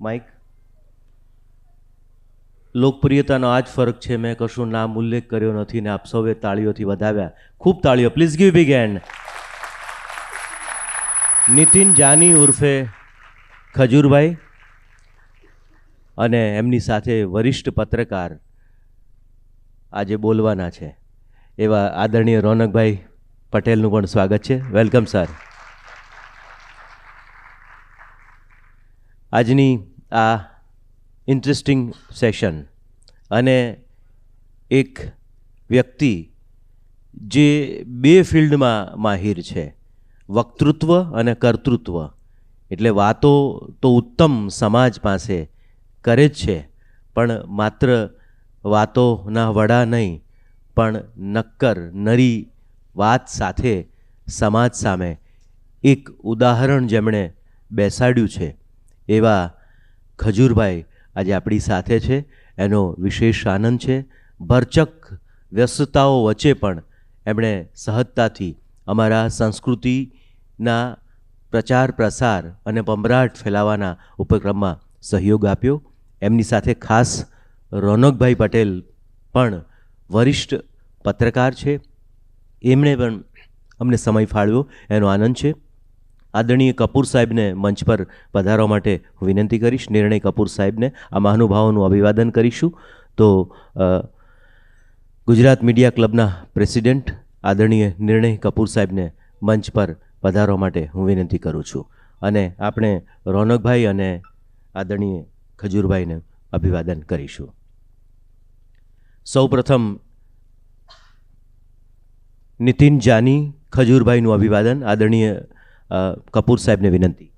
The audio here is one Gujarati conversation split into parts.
માઇક. લોકપ્રિયતાનો આ જ ફરક છે. મેં કશું નામ ઉલ્લેખ કર્યો નથી ને આપ સૌએ તાળીઓથી વધાવ્યા. ખૂબ તાળીઓ. Please give big hand. Nitin Jani ઉર્ફે ખજૂરભાઈ અને એમની સાથે વરિષ્ઠ પત્રકાર આજે બોલવાના છે એવા આદરણીય રોનકભાઈ પટેલનું પણ સ્વાગત છે. Welcome sir. આજની આ ઇન્ટરેસ્ટિંગ સેશન અને એક વ્યક્તિ જે બે ફિલ્ડમાં માહિર છે, વક્તૃત્વ અને કર્તૃત્વ. એટલે વાતો તો ઉત્તમ સમાજ પાસે કરે જ છે, પણ માત્ર વાતોના વડા નહીં, પણ નક્કર નરી વાત સાથે સમાજ સામે એક ઉદાહરણ જેમણે બેસાડ્યું છે એવા ખજૂરભાઈ આજે આપણી સાથે છે. એનો વિશેષ આનંદ છે. ભરચક વ્યસ્તતાઓ વચ્ચે પણ એમણે સહજતાથી અમારા સંસ્કૃતિના પ્રચાર પ્રસાર અને ભંભરાટ ફેલાવાના ઉપક્રમમાં સહયોગ આપ્યો. એમની સાથે ખાસ રોનકભાઈ પટેલ પણ વરિષ્ઠ પત્રકાર છે. એમણે પણ અમને સમય ફાળવ્યો, એનો આનંદ છે. આદરણીય કપૂર સાહેબને મંચ પર પધારવા માટે હું વિનંતી કરીશ. નિર્ણય કપૂર સાહેબને આ મહાનુભાવોનું અભિવાદન કરીશું. તો ગુજરાત મીડિયા ક્લબના પ્રેસિડેન્ટ આદરણીય નિર્ણય કપૂર સાહેબને મંચ પર પધારવા માટે હું વિનંતી કરું છું. અને આપણે રોનકભાઈ અને આદરણીય ખજૂરભાઈને અભિવાદન કરીશું. સૌપ્રથમ નીતિન જાની ખજૂરભાઈનું અભિવાદન. આદરણીય કપૂર સાહેબને વિનંતી.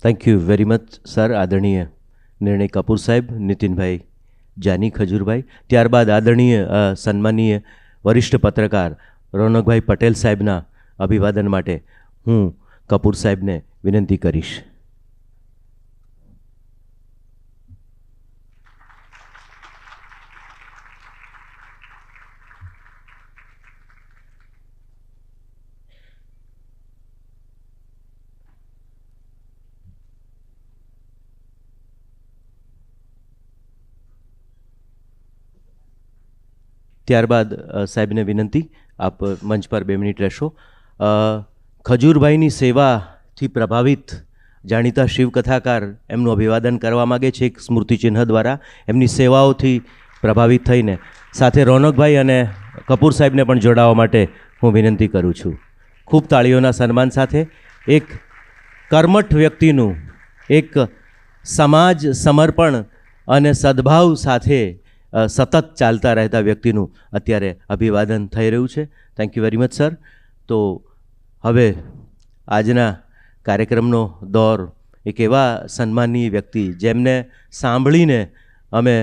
Thank you very much sir. આદરણીય નિર્ણય કપૂર સાહેબ, નીતિનભાઈ જાની ખજૂરભાઈ. ત્યારબાદ આદરણીય સન્માનીય વરિષ્ઠ પત્રકાર રોનકભાઈ પટેલ સાહેબના અભિવાદન માટે હું કપૂર સાહેબને વિનંતી કરીશ. ત્યારબાદ સાહેબને વિનંતી, આપ મંચ પર 2 મિનિટ રહેશો. ખજૂરભાઈની સેવાથી પ્રભાવિત જાણીતા શિવકથાકાર એમનું અભિવાદન કરવા માગે છે એક સ્મૃતિચિહ્ન દ્વારા. એમની સેવાઓથી પ્રભાવિત થઈને સાથે રોનકભાઈ અને કપૂર સાહેબને પણ જોડાવા માટે હું વિનંતી કરું છું. ખૂબ તાળીઓના સન્માન સાથે એક કર્મઠ વ્યક્તિનું, એક સમાજ સમર્પણ અને સદભાવ સાથે સતત ચાલતા રહેતા વ્યક્તિનું અત્યારે અભિવાદન થઈ રહ્યું છે. Thank you very much sir. તો હવે આજના કાર્યક્રમનો દોર એક એવા સન્માનીય વ્યક્તિ જેમને સાંભળીને અમે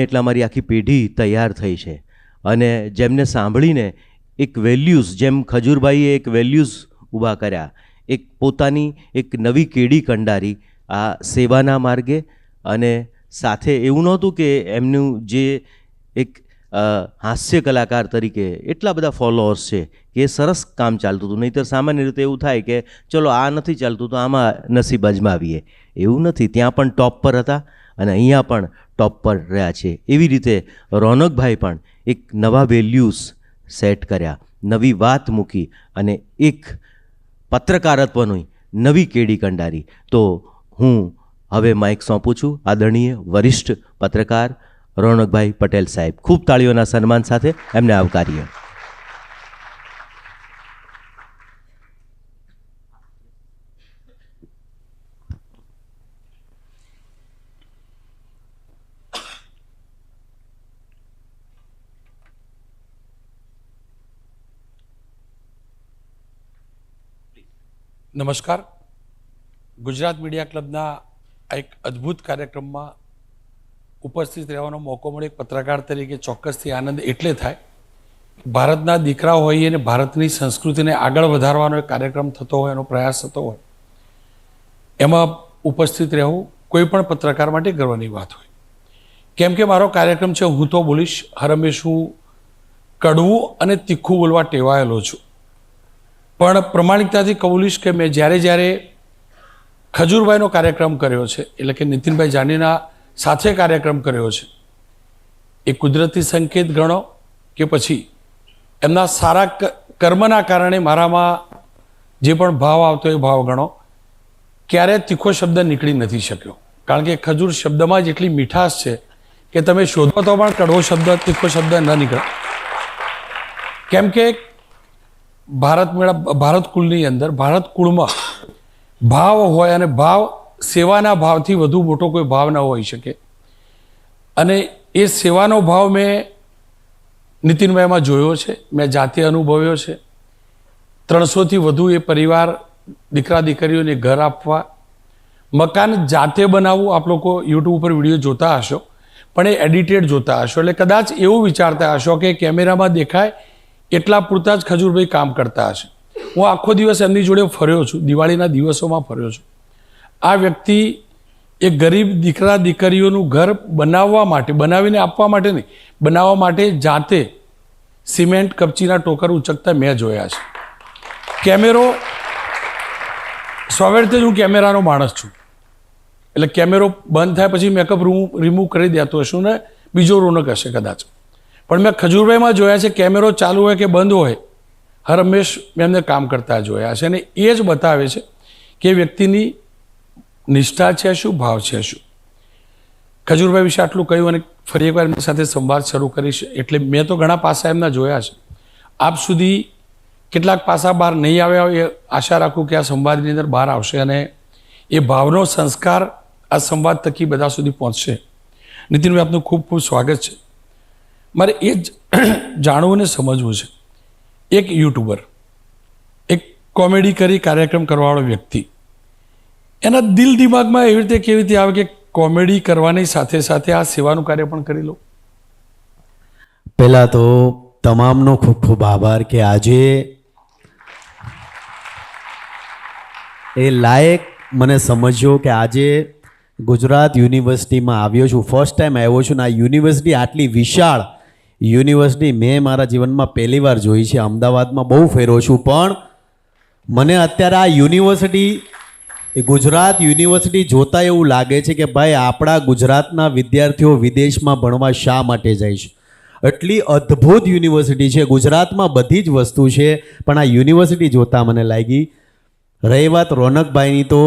એટલે અમારી આખી પેઢી તૈયાર થઈ છે, અને જેમને સાંભળીને એક વેલ્યુઝ, જેમ ખજૂરભાઈએ એક વેલ્યુઝ ઊભા કર્યા, એક પોતાની એક નવી કેડી કંડારી આ સેવાના માર્ગે. અને સાથે એવું નહોતું કે એમનું જે એક હાસ્ય કલાકાર તરીકે એટલા બધા ફોલોઅર્સ છે કે એ સરસ કામ ચાલતું હતું. નહીંતર સામાન્ય રીતે એવું થાય કે ચલો આ નથી ચાલતું તો આમાં નસીબ અજમાવીએ. એવું નથી. ત્યાં પણ ટોપ પર હતા અને અહીંયા પણ ટોપ પર રહ્યા છે. એવી રીતે રોનકભાઈ પણ એક નવા વેલ્યુઝ સેટ કર્યા, નવી વાત મૂકી અને એક પત્રકારત્વની નવી કેડી કંડારી. તો હું હવે માઇક સોંપું છું આદરણીય વરિષ્ઠ પત્રકાર રોનકભાઈ પટેલ સાહેબ. ખૂબ તાળીઓના સન્માન સાથે એમને આવકારીએ. નમસ્કાર. ગુજરાત મીડિયા ક્લબના આ એક અદ્ભુત કાર્યક્રમમાં ઉપસ્થિત રહેવાનો મોકો મળે એક પત્રકાર તરીકે ચોક્કસથી આનંદ એટલે થાય, ભારતના દીકરા હોઈએ અને ભારતની સંસ્કૃતિને આગળ વધારવાનો એક કાર્યક્રમ થતો હોય, એનો પ્રયાસ થતો હોય, એમાં ઉપસ્થિત રહેવું કોઈ પણ પત્રકાર માટે ગર્વની વાત હોય. કેમ કે મારો કાર્યક્રમ છે હું તો બોલીશ, હરમેશ હું કડવું અને તીખું બોલવા ટેવાયેલો છું, પણ પ્રમાણિકતાથી કબૂલીશ કે મેં જ્યારે ખજૂરભાઈનો કાર્યક્રમ કર્યો છે, એટલે કે નીતિનભાઈ જાનીના સાથે કાર્યક્રમ કર્યો છે, એ કુદરતી સંકેત ગણો કે પછી એમના સારા કર્મના કારણે મારામાં જે પણ ભાવ આવતો એ ભાવ ગણો, ક્યારે તીખો શબ્દ નીકળી નથી શક્યો. કારણ કે ખજૂર શબ્દમાં જ એટલી મીઠાશ છે કે તમે શોધો તો પણ કડવો શબ્દ, તીખો શબ્દ ન નીકળે. કેમ કે ભારત કુળની અંદર, ભારત કુળમાં ભાવ હોય, અને ભાવ સેવાના ભાવથી વધુ મોટો કોઈ ભાવ ન હોઈ શકે. અને એ સેવાનો ભાવ મેં નીતિનભાઈમાં જોયો છે, મેં જાતે અનુભવ્યો છે. 300થી વધુ એ પરિવાર, દીકરા દીકરીઓને ઘર આપવા, મકાન જાતે બનાવવું. આપ લોકો યુટ્યુબ ઉપર વિડીયો જોતા હશો, પણ એ એડિટેડ જોતા હશો, એટલે કદાચ એવું વિચારતા હશો કે કેમેરામાં દેખાય એટલા પૂરતા જ ખજૂરભાઈ કામ કરતા હશે. હું આખો દિવસ એમની જોડે ફર્યો છું, દિવાળીના દિવસોમાં ફર્યો છું. આ વ્યક્તિ એ ગરીબ દીકરા દીકરીઓનું ઘર બનાવવા માટે, બનાવીને આપવા માટે નહીં, બનાવવા માટે જાતે સિમેન્ટ કપચીના ટોકર ઉચકતા મેં જોયા છે. કેમેરો સ્વાભાવિક જ હું કેમેરાનો માણસ છું, એટલે કેમેરો બંધ થાય પછી મેકઅપ રિમૂવ કરી દેતો હશું ને બીજો રોનક હશે કદાચ. પણ મેં ખજૂરભાઈમાં જોયા છે, કેમેરો ચાલુ હોય કે બંધ હોય, હર હંમેશ મેં એમને કામ કરતા જોયા છે. અને એ જ બતાવે છે કે વ્યક્તિની નિષ્ઠા છે શું, ભાવ છે શું. ખજૂરભાઈ વિશે આટલું કહ્યું અને ફરી એકવાર એમની સાથે સંવાદ શરૂ કરીશ. એટલે મેં તો ઘણા પાસા એમના જોયા છે, આપ સુધી કેટલાક પાસા બહાર નહીં આવ્યા હોય, એ આશા રાખું કે આ સંવાદની અંદર બહાર આવશે અને એ ભાવનો સંસ્કાર આ સંવાદ થકી બધા સુધી પહોંચશે. નીતિનભાઈ, આપનું ખૂબ ખૂબ સ્વાગત છે. મારે એ જ જાણવું ને સમજવું છે, એક યુટ્યુબર, એક કોમેડી કરી કાર્યક્રમ કરવાવાળો વ્યક્તિ, એના દિલ દિમાગમાં એવી રીતે કેવી રીતે આવે કે કોમેડી કરવાની સાથે સાથે આ સેવાનું કાર્ય પણ કરી લો? પહેલાં તો તમામનો ખૂબ ખૂબ આભાર કે આજે એ લાયક મને સમજ્યો કે આજે ગુજરાત યુનિવર્સિટીમાં આવ્યો છું. ફર્સ્ટ ટાઈમ આવ્યો છું ને આ યુનિવર્સિટી, આટલી વિશાળ યુનિવર્સિટી મેં મારા જીવનમાં પહેલી વાર જોઈ છે. અમદાવાદમાં બહુ ફેરો છું, પણ મને અત્યારે આ યુનિવર્સિટી, એ ગુજરાત યુનિવર્સિટી જોતાં એવું લાગે છે કે ભાઈ આપણા ગુજરાતના વિદ્યાર્થીઓ વિદેશમાં ભણવા શા માટે જાય છે. એટલી અદ્ભુત યુનિવર્સિટી છે. ગુજરાતમાં બધી જ વસ્તુ છે, પણ આ યુનિવર્સિટી જોતાં મને લાગી. રહી વાત રોનકભાઈની, તો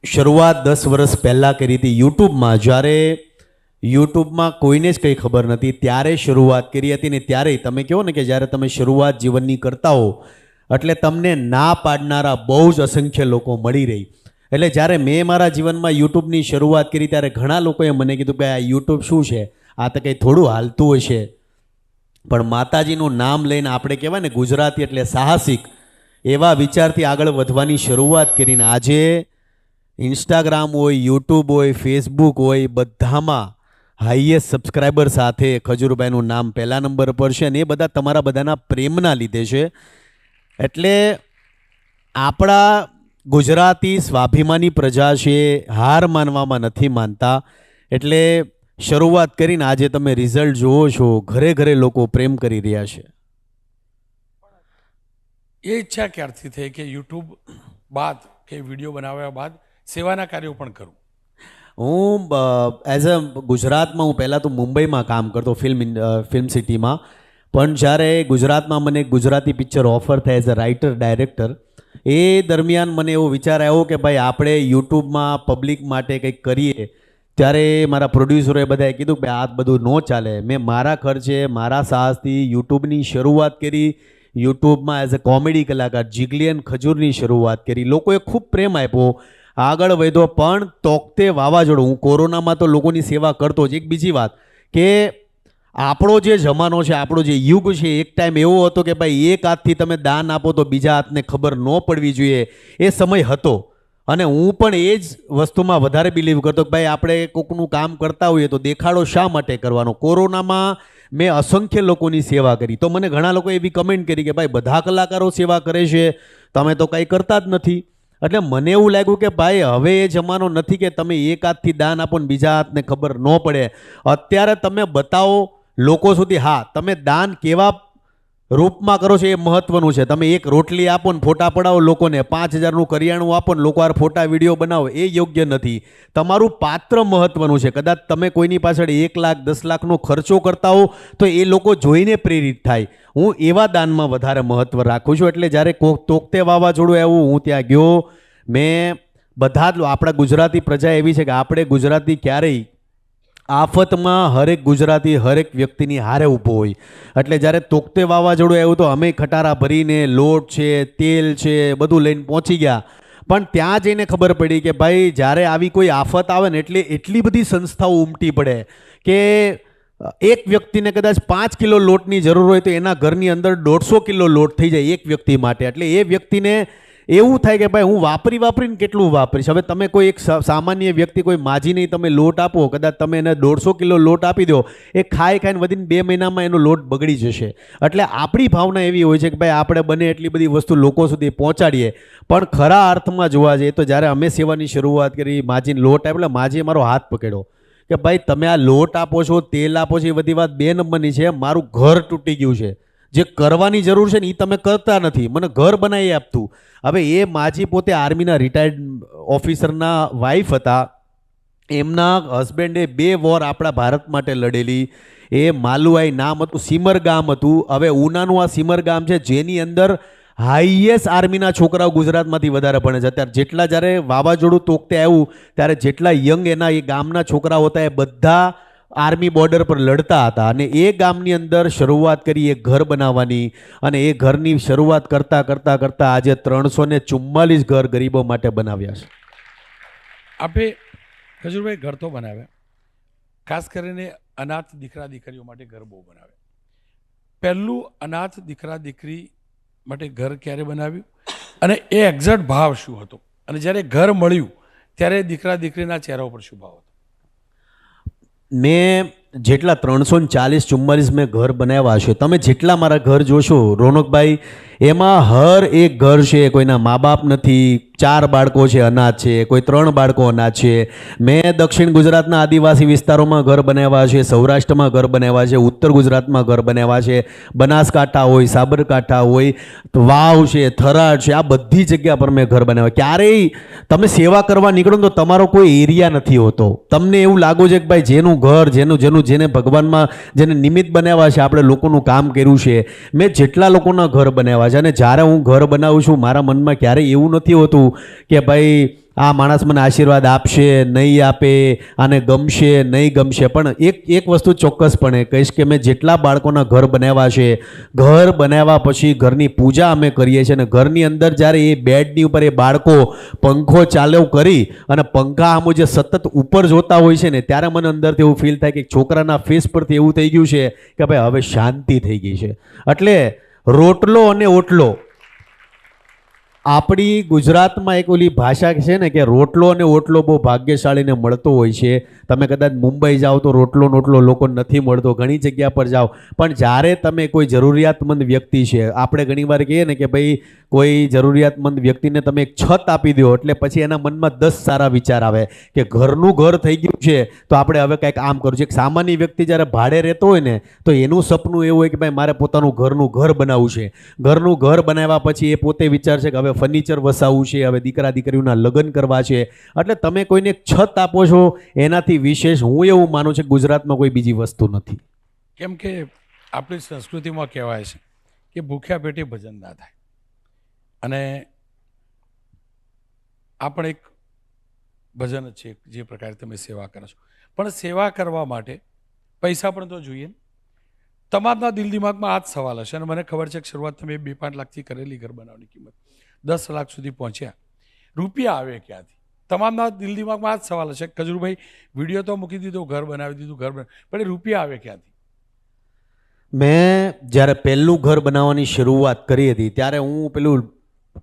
શરૂઆત 10 વર્ષ પહેલાં કરી હતી યુટ્યુબમાં. જ્યારે યુટ્યુબમાં કોઈને જ કંઈ ખબર નથી ત્યારે શરૂઆત કરી હતી. ને ત્યારે તમે કહો ને કે જ્યારે તમે શરૂઆત જીવનની કરતા હો એટલે તમને ના પાડનારા બહુ જ અસંખ્ય લોકો મળી રહી. એટલે જ્યારે મેં મારા જીવનમાં યુટ્યુબની શરૂઆત કરી ત્યારે ઘણા લોકોએ મને કીધું કે આ યુટ્યુબ શું છે, આ તો કંઈ થોડું હાલતું હશે. પણ માતાજીનું નામ લઈને આપણે કહેવાય ને ગુજરાતી એટલે સાહસિક, એવા વિચારથી આગળ વધવાની શરૂઆત કરીને આજે ઇન્સ્ટાગ્રામ હોય, યુટ્યુબ હોય, ફેસબુક હોય, બધામાં હાઈએસ્ટ સબસ્ક્રાઈબર સાથે ખજૂરભાઈનું નામ પહેલા નંબર પર છે. અને એ બધા તમારા બધાના પ્રેમના લીધે છે. એટલે આપણા ગુજરાતી સ્વાભિમાની પ્રજા છે, હાર માનવામાં નથી માનતા. એટલે શરૂઆત કરીને આજે તમે રિઝલ્ટ જુઓ છો, ઘરે ઘરે લોકો પ્રેમ કરી રહ્યા છે. એ ઈચ્છા ક્યારથી થઈ કે યુટ્યુબ બાદ કે વિડીયો બનાવ્યા બાદ સેવાના કાર્યો પણ કરું? હું એઝ અ ગુજરાતમાં, હું પહેલાં તો મુંબઈમાં કામ કરતો ફિલ્મ સિટીમાં, પણ જ્યારે ગુજરાતમાં મને ગુજરાતી પિક્ચર ઓફર થાય એઝ અ રાઇટર ડાયરેક્ટર, એ દરમિયાન મને એવો વિચાર આવ્યો કે ભાઈ આપણે યુટ્યુબમાં પબ્લિક માટે કંઈક કરીએ. ત્યારે મારા પ્રોડ્યુસરોએ બધાએ કીધું કે આ બધું ન ચાલે. મેં મારા ખર્ચે, મારા સાહસથી યુટ્યુબની શરૂઆત કરી. યુટ્યુબમાં એઝ અ કોમેડી કલાકાર જીગલિયન ખજૂરની શરૂઆત કરી. લોકોએ ખૂબ પ્રેમ આપ્યો, આગળ વધ્યો. પણ તોકતે વાવાઝોડું, હું કોરોનામાં તો લોકોની સેવા કરતો જ. એક બીજી વાત કે આપણો જે જમાનો છે, આપણો જે યુગ છે, એક ટાઈમ એવો હતો કે ભાઈ એક હાથથી તમે દાન આપો તો બીજા હાથને ખબર ન પડવી જોઈએ, એ સમય હતો. અને હું પણ એ જ વસ્તુમાં વધારે બિલીવ કરતો કે ભાઈ આપણે કોકનું કામ કરતા હોઈએ તો દેખાડો શા માટે કરવાનો. કોરોનામાં મેં અસંખ્ય લોકોની સેવા કરી તો મને ઘણા લોકો એવી કમેન્ટ કરી કે ભાઈ બધા કલાકારો સેવા કરે છે, તમે તો કંઈ કરતા જ નથી. એટલે મને એવું લાગ્યું કે ભાઈ હવે એ જમાનો નથી કે તમે એક હાથથી દાન આપો ને બીજા હાથને ખબર ન પડે. અત્યારે તમે બતાવો લોકો સુધી, હા તમે દાન કેવા રૂપમાં કરો છો એ મહત્વનું છે. તમે એક રોટલી આપો ને ફોટા પડાવો લોકોને, 5,000નું કરિયાણું આપો ને લોકો આ ફોટા વિડીયો બનાવો, એ યોગ્ય નથી. તમારું પાત્ર મહત્વનું છે. કદાચ તમે કોઈની પાછળ 1 લાખ 10 લાખનો ખર્ચો કરતા હો તો એ લોકો જોઈને પ્રેરિત થાય. હું એવા દાનમાં વધારે મહત્વ રાખું છું. એટલે જ્યારે તોકતે વાવાઝોડું આવ્યું હું ત્યાં ગયો, મેં બધા જ આપણા ગુજરાતી પ્રજા એવી છે કે આપણે ગુજરાતી ક્યારેય આફતમાં હરેક ગુજરાતી હરેક વ્યક્તિની હારે ઊભો હોય. એટલે જ્યારે તોકતે વાવાઝોડું આવ્યું તો અમે ખટારા ભરીને લોટ છે, તેલ છે, બધું લઈને પહોંચી ગયા. પણ ત્યાં જઈને ખબર પડી કે ભાઈ જ્યારે આવી કોઈ આફત આવે ને એટલે એટલી બધી સંસ્થાઓ ઉમટી પડે કે એક વ્યક્તિને કદાચ 5 કિલો લોટની જરૂર હોય તો એના ઘરની અંદર 150 કિલો લોટ થઈ જાય એક વ્યક્તિ માટે. એટલે એ વ્યક્તિને એવું થાય કે ભાઈ હું વાપરીને કેટલું વાપરીશ. હવે તમે કોઈ એક સામાન્ય વ્યક્તિ કોઈ માજી નહીં તમે લોટ આપો, કદાચ તમે એને 150 કિલો લોટ આપી દો, એ ખાઈને વધીને 2 મહિનામાં એનો લોટ બગડી જશે. એટલે આપણી ભાવના એવી હોય છે કે ભાઈ આપણે બને એટલી બધી વસ્તુ લોકો સુધી પહોંચાડીએ. પણ ખરા અર્થમાં જોવા જઈએ તો જ્યારે અમે સેવાની શરૂઆત કરી, માજીને લોટ આપ્યો એટલે માજીએ મારો હાથ પકડ્યો કે ભાઈ તમે આ લોટ આપો છો, તેલ આપો છો, એ બધી વાત 2 નંબરની છે. મારું ઘર તૂટી ગયું છે, જે કરવાની જરૂર છે ને એ તમે કરતા નથી, મને ઘર બનાવી આપતું. હવે એ માજી પોતે આર્મીના રિટાયર્ડ ઓફિસરના વાઇફ હતા. એમના હસબન્ડે 2 વોર આપણા ભારત માટે લડેલી. એ માલુઆઈ નામ હતું, સીમર ગામ હતું. હવે ઉનાનું આ સીમર ગામ છે જેની અંદર હાઈએસ્ટ આર્મીના છોકરાઓ ગુજરાતમાંથી વધારે ભણે છે. અત્યારે જેટલા જ્યારે વાવાઝોડું તોકતે આવ્યું ત્યારે જેટલા યંગ એના એ ગામના છોકરાઓ હતા એ બધા આર્મી બોર્ડર પર લડતા હતા. અને એ ગામની અંદર શરૂઆત કરી એક ઘર બનાવવાની. અને એ ઘરની શરૂઆત કરતાં કરતાં કરતાં આજે 344 ઘર ગરીબો માટે બનાવ્યા છે. આપે ખજૂરભાઈ ઘર તો બનાવ્યા, ખાસ કરીને અનાથ દીકરા દીકરીઓ માટે ઘર બહુ બનાવ્યા. પહેલું અનાથ દીકરા દીકરી માટે ઘર ક્યારે બનાવ્યું અને એ એક્ઝેક્ટ ભાવ શું હતો, અને જ્યારે ઘર મળ્યું ત્યારે દીકરા દીકરીના ચહેરા ઉપર શું ભાવ હતો? મેં જેટલા 344 મેં ઘર બનાવ્યા છે, તમે જેટલા મારા ઘર જોશો રોનકભાઈ, એમાં હર એક ઘર છે કોઈના મા બાપ નથી, 4 બાળકો છે અનાથ છે, કોઈ 3 બાળકો અનાથ છે. મેં દક્ષિણ ગુજરાતના આદિવાસી વિસ્તારોમાં ઘર બનાવ્યા છે, સૌરાષ્ટ્રમાં ઘર બનાવ્યા છે, ઉત્તર ગુજરાતમાં ઘર બનાવ્યા છે, બનાસકાંઠા હોય, સાબરકાંઠા હોય, વાવ છે, થરાદ છે, આ બધી જગ્યા પર મેં ઘર બનાવ્યા. ક્યારેય તમે સેવા કરવા નીકળો તો તમારો કોઈ એરિયા નથી હોતો. તમને એવું લાગુ છે કે ભાઈ જેનું ઘર જેને ભગવાનમાં જેને નિમિત્ત બનાવ્યા છે, આપણે લોકોનું કામ કર્યું છે. મેં જેટલા લોકોના ઘર બનાવ્યા છે, અને જ્યારે હું ઘર બનાવું છું મારા મનમાં ક્યારેય એવું નથી હોતું કે ભાઈ આ માણસ મને આશીર્વાદ આપશે નહીં આપે, આને ગમશે નહીં ગમશે. પણ એક વસ્તુ ચોક્કસપણે કહીશ કે મેં જેટલા બાળકોના ઘર બનાવ્યા છે, ઘર બનાવ્યા પછી ઘરની પૂજા અમે કરીએ છીએ. અને ઘરની અંદર જ્યારે એ બેડની ઉપર એ બાળકો પંખો ચાલુ કરી અને પંખા આમ જે સતત ઉપર જોતા હોય છે ને, ત્યારે મને અંદરથી એવું ફીલ થાય કે છોકરાના ફેસ પરથી એવું થઈ ગયું છે કે ભાઈ હવે શાંતિ થઈ ગઈ છે. એટલે રોટલો અને ઓટલો, આપણી ગુજરાતમાં એક ઓલી ભાષા છે ને કે રોટલો અને ઓટલો બહુ ભાગ્યશાળીને મળતો હોય છે. તમે કદાચ મુંબઈ જાઓ તો રોટલો નોટલો લોકો નથી મળતો, ઘણી જગ્યા પર જાઓ. પણ જ્યારે તમે કોઈ જરૂરિયાતમંદ વ્યક્તિ છે, આપણે ઘણીવાર કહીએ ને કે ભાઈ કોઈ જરૂરિયાતમંદ વ્યક્તિને તમે એક છત આપી દો એટલે પછી એના મનમાં 10 સારા વિચાર આવે કે ઘરનું ઘર થઈ ગયું છે તો આપણે હવે કંઈક આમ કરવું છે. એક સામાન્ય વ્યક્તિ જ્યારે ભાડે રહેતો હોય ને તો એનું સપનું એવું હોય કે ભાઈ મારે પોતાનું ઘરનું ઘર બનાવવું છે. ઘરનું ઘર બનાવ્યા પછી એ પોતે વિચારશે કે હવે ફર્નિચર વસાવવું છે, હવે દીકરા દીકરીઓના લગ્ન કરવા છે. એટલે તમે કોઈને એક છત આપો છો એનાથી વિશેષ હું એવું માનું છું કે ગુજરાતમાં કોઈ બીજી વસ્તુ નથી. કેમ કે આપણી સંસ્કૃતિમાં કહેવાય છે કે ભૂખ્યા પેટે ભજન ના થાય. અને આ પણ એક ભજન જ છે જે પ્રકારે તમે સેવા કરો છો. પણ સેવા કરવા માટે પૈસા પણ તો જોઈએ. તમારા દિલ દિમાગમાં આ જ સવાલ હશે, અને મને ખબર છે કે શરૂઆત તમે 2-5 લાખથી કરેલી ઘર બનાવવાની કિંમત 10 લાખ સુધી પહોંચ્યા. રૂપિયા આવે ક્યાંથી? તમામના દિલ દિમાગમાં આ જ સવાલ હશે. ખજૂરભાઈ વિડીયો તો મૂકી દીધો, ઘર બનાવી દીધું, પણ એ રૂપિયા આવે ક્યાંથી? મેં જ્યારે પહેલું ઘર બનાવવાની શરૂઆત કરી હતી ત્યારે હું પેલું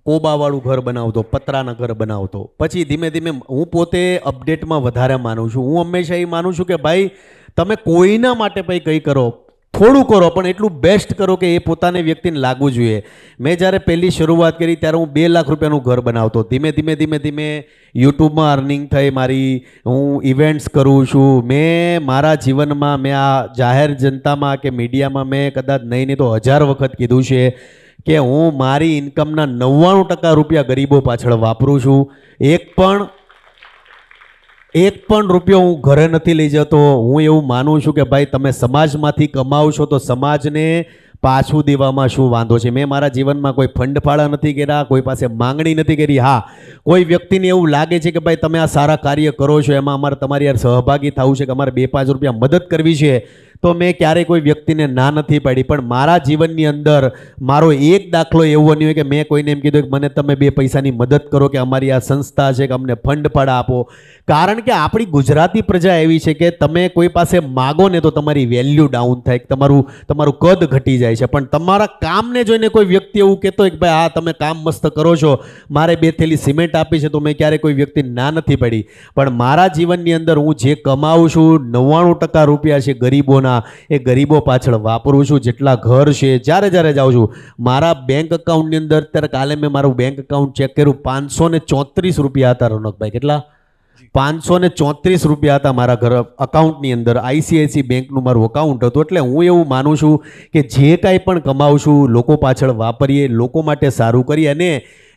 કોબાવાળું ઘર બનાવતો, પતરાના ઘર બનાવતો. પછી ધીમે ધીમે હું પોતે અપડેટમાં વધારે માનું છું. હું હંમેશા એ માનું છું કે ભાઈ તમે કોઈના માટે ભાઈ કંઈ કરો, થોડું કરો પણ એટલું બેસ્ટ કરો કે એ પોતાને વ્યક્તિને લાગવું જોઈએ. મેં જ્યારે પહેલી શરૂઆત કરી ત્યારે હું 2 લાખ રૂપિયાનું ઘર બનાવતો. ધીમે ધીમે યુટ્યુબમાં અર્નિંગ થઈ મારી, હું ઇવેન્ટ્સ કરું છું. મેં મારા જીવનમાં મેં આ જાહેર જનતામાં કે મીડિયામાં મેં કદાચ નહીં તો 1000 વખત કીધું છે કે હું મારી ઇન્કમના 99% રૂપિયા ગરીબો પાછળ વાપરું છું. એક પણ રૂપિયો હું ઘરે નથી લઈ જતો. હું એવું માનું છું કે ભાઈ તમે સમાજમાંથી કમાવો છો તો સમાજને પાછું દેવામાં શું વાંધો છે. મેં મારા જીવનમાં કોઈ ફંડ ફાળા નથી કર્યા, કોઈ પાસે માંગણી નથી કરી. હા, કોઈ વ્યક્તિને એવું લાગે છે કે ભાઈ તમે આ સારા કાર્ય કરો છો, એમાં અમારે તમારી યાર સહભાગી થવું છે કે અમારે 2-5 રૂપિયા મદદ કરવી છે, તો મેં ક્યારેય કોઈ વ્યક્તિને ના નથી પાડી. પણ મારા જીવનની અંદર મારો એક દાખલો એવો નહીં હોય કે મેં કોઈને એમ કીધું કે મને તમે 2 પૈસાની મદદ કરો કે અમારી આ સંસ્થા છે કે અમને ફંડ ફાળા આપો. કારણ કે આપણી ગુજરાતી પ્રજા એવી છે કે તમે કોઈ પાસે માગો ને તો તમારી વેલ્યુ ડાઉન થાય, તમારું કદ ઘટી જાય છે. પણ તમારા કામને જોઈને કોઈ વ્યક્તિ એવું કહેતો હોય કે ભાઈ હા તમે કામ મસ્ત કરો છો, મારે 2 થેલી સિમેન્ટ આપી છે, તો મેં ક્યારેય કોઈ વ્યક્તિ ના નથી પડી. પણ મારા જીવનની અંદર હું જે કમાવું છું 99% રૂપિયા છે ગરીબોના, એ ગરીબો પાછળ વાપરું છું. જેટલા ઘર છે, જ્યારે જાઉં છું મારા બેંક એકાઉન્ટની અંદર, અત્યારે કાલે મેં મારું બેંક એકાઉન્ટ ચેક કર્યું, 534 રૂપિયા હતા. રોનકભાઈ કેટલા? 534 રૂપિયા હતા મારા ઘર અકાઉન્ટની અંદર. ICICI બેંકનું મારું અકાઉન્ટ હતું. એટલે હું એવું માનું છું કે જે કાંઈ પણ કમાવું છું લોકો પાછળ વાપરીએ, લોકો માટે સારું કરીએ. અને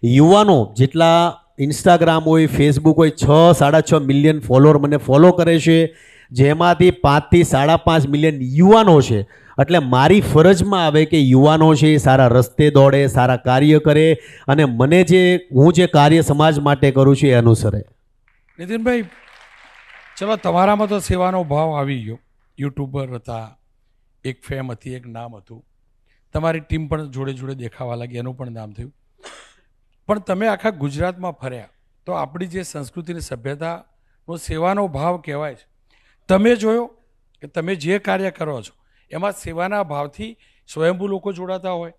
યુવાનો જેટલા ઇન્સ્ટાગ્રામ હોય, ફેસબુક હોય, 6-6.5 મિલિયન ફોલોઅર મને ફોલો કરે છે, જેમાંથી 5 થી 5.5 મિલિયન યુવાનો છે. એટલે મારી ફરજમાં આવે કે યુવાનો છે એ સારા રસ્તે દોડે, સારા કાર્ય કરે અને હું જે કાર્ય સમાજ માટે કરું છું એ અનુસરે. નીતિનભાઈ, ચલો તમારામાં તો સેવાનો ભાવ આવી ગયો. યુટ્યુબર હતા, એક ફેમ હતી, એક નામ હતું, તમારી ટીમ પણ જોડે જોડે દેખાવા લાગી, એનું પણ નામ થયું. પણ તમે આખા ગુજરાતમાં ફર્યા તો આપણી જે સંસ્કૃતિની સભ્યતાનો સેવાનો ભાવ કહેવાય છે, તમે જોયો કે તમે જે કાર્ય કરો છો એમાં સેવાના ભાવથી સ્વયંભૂ લોકો જોડાતા હોય?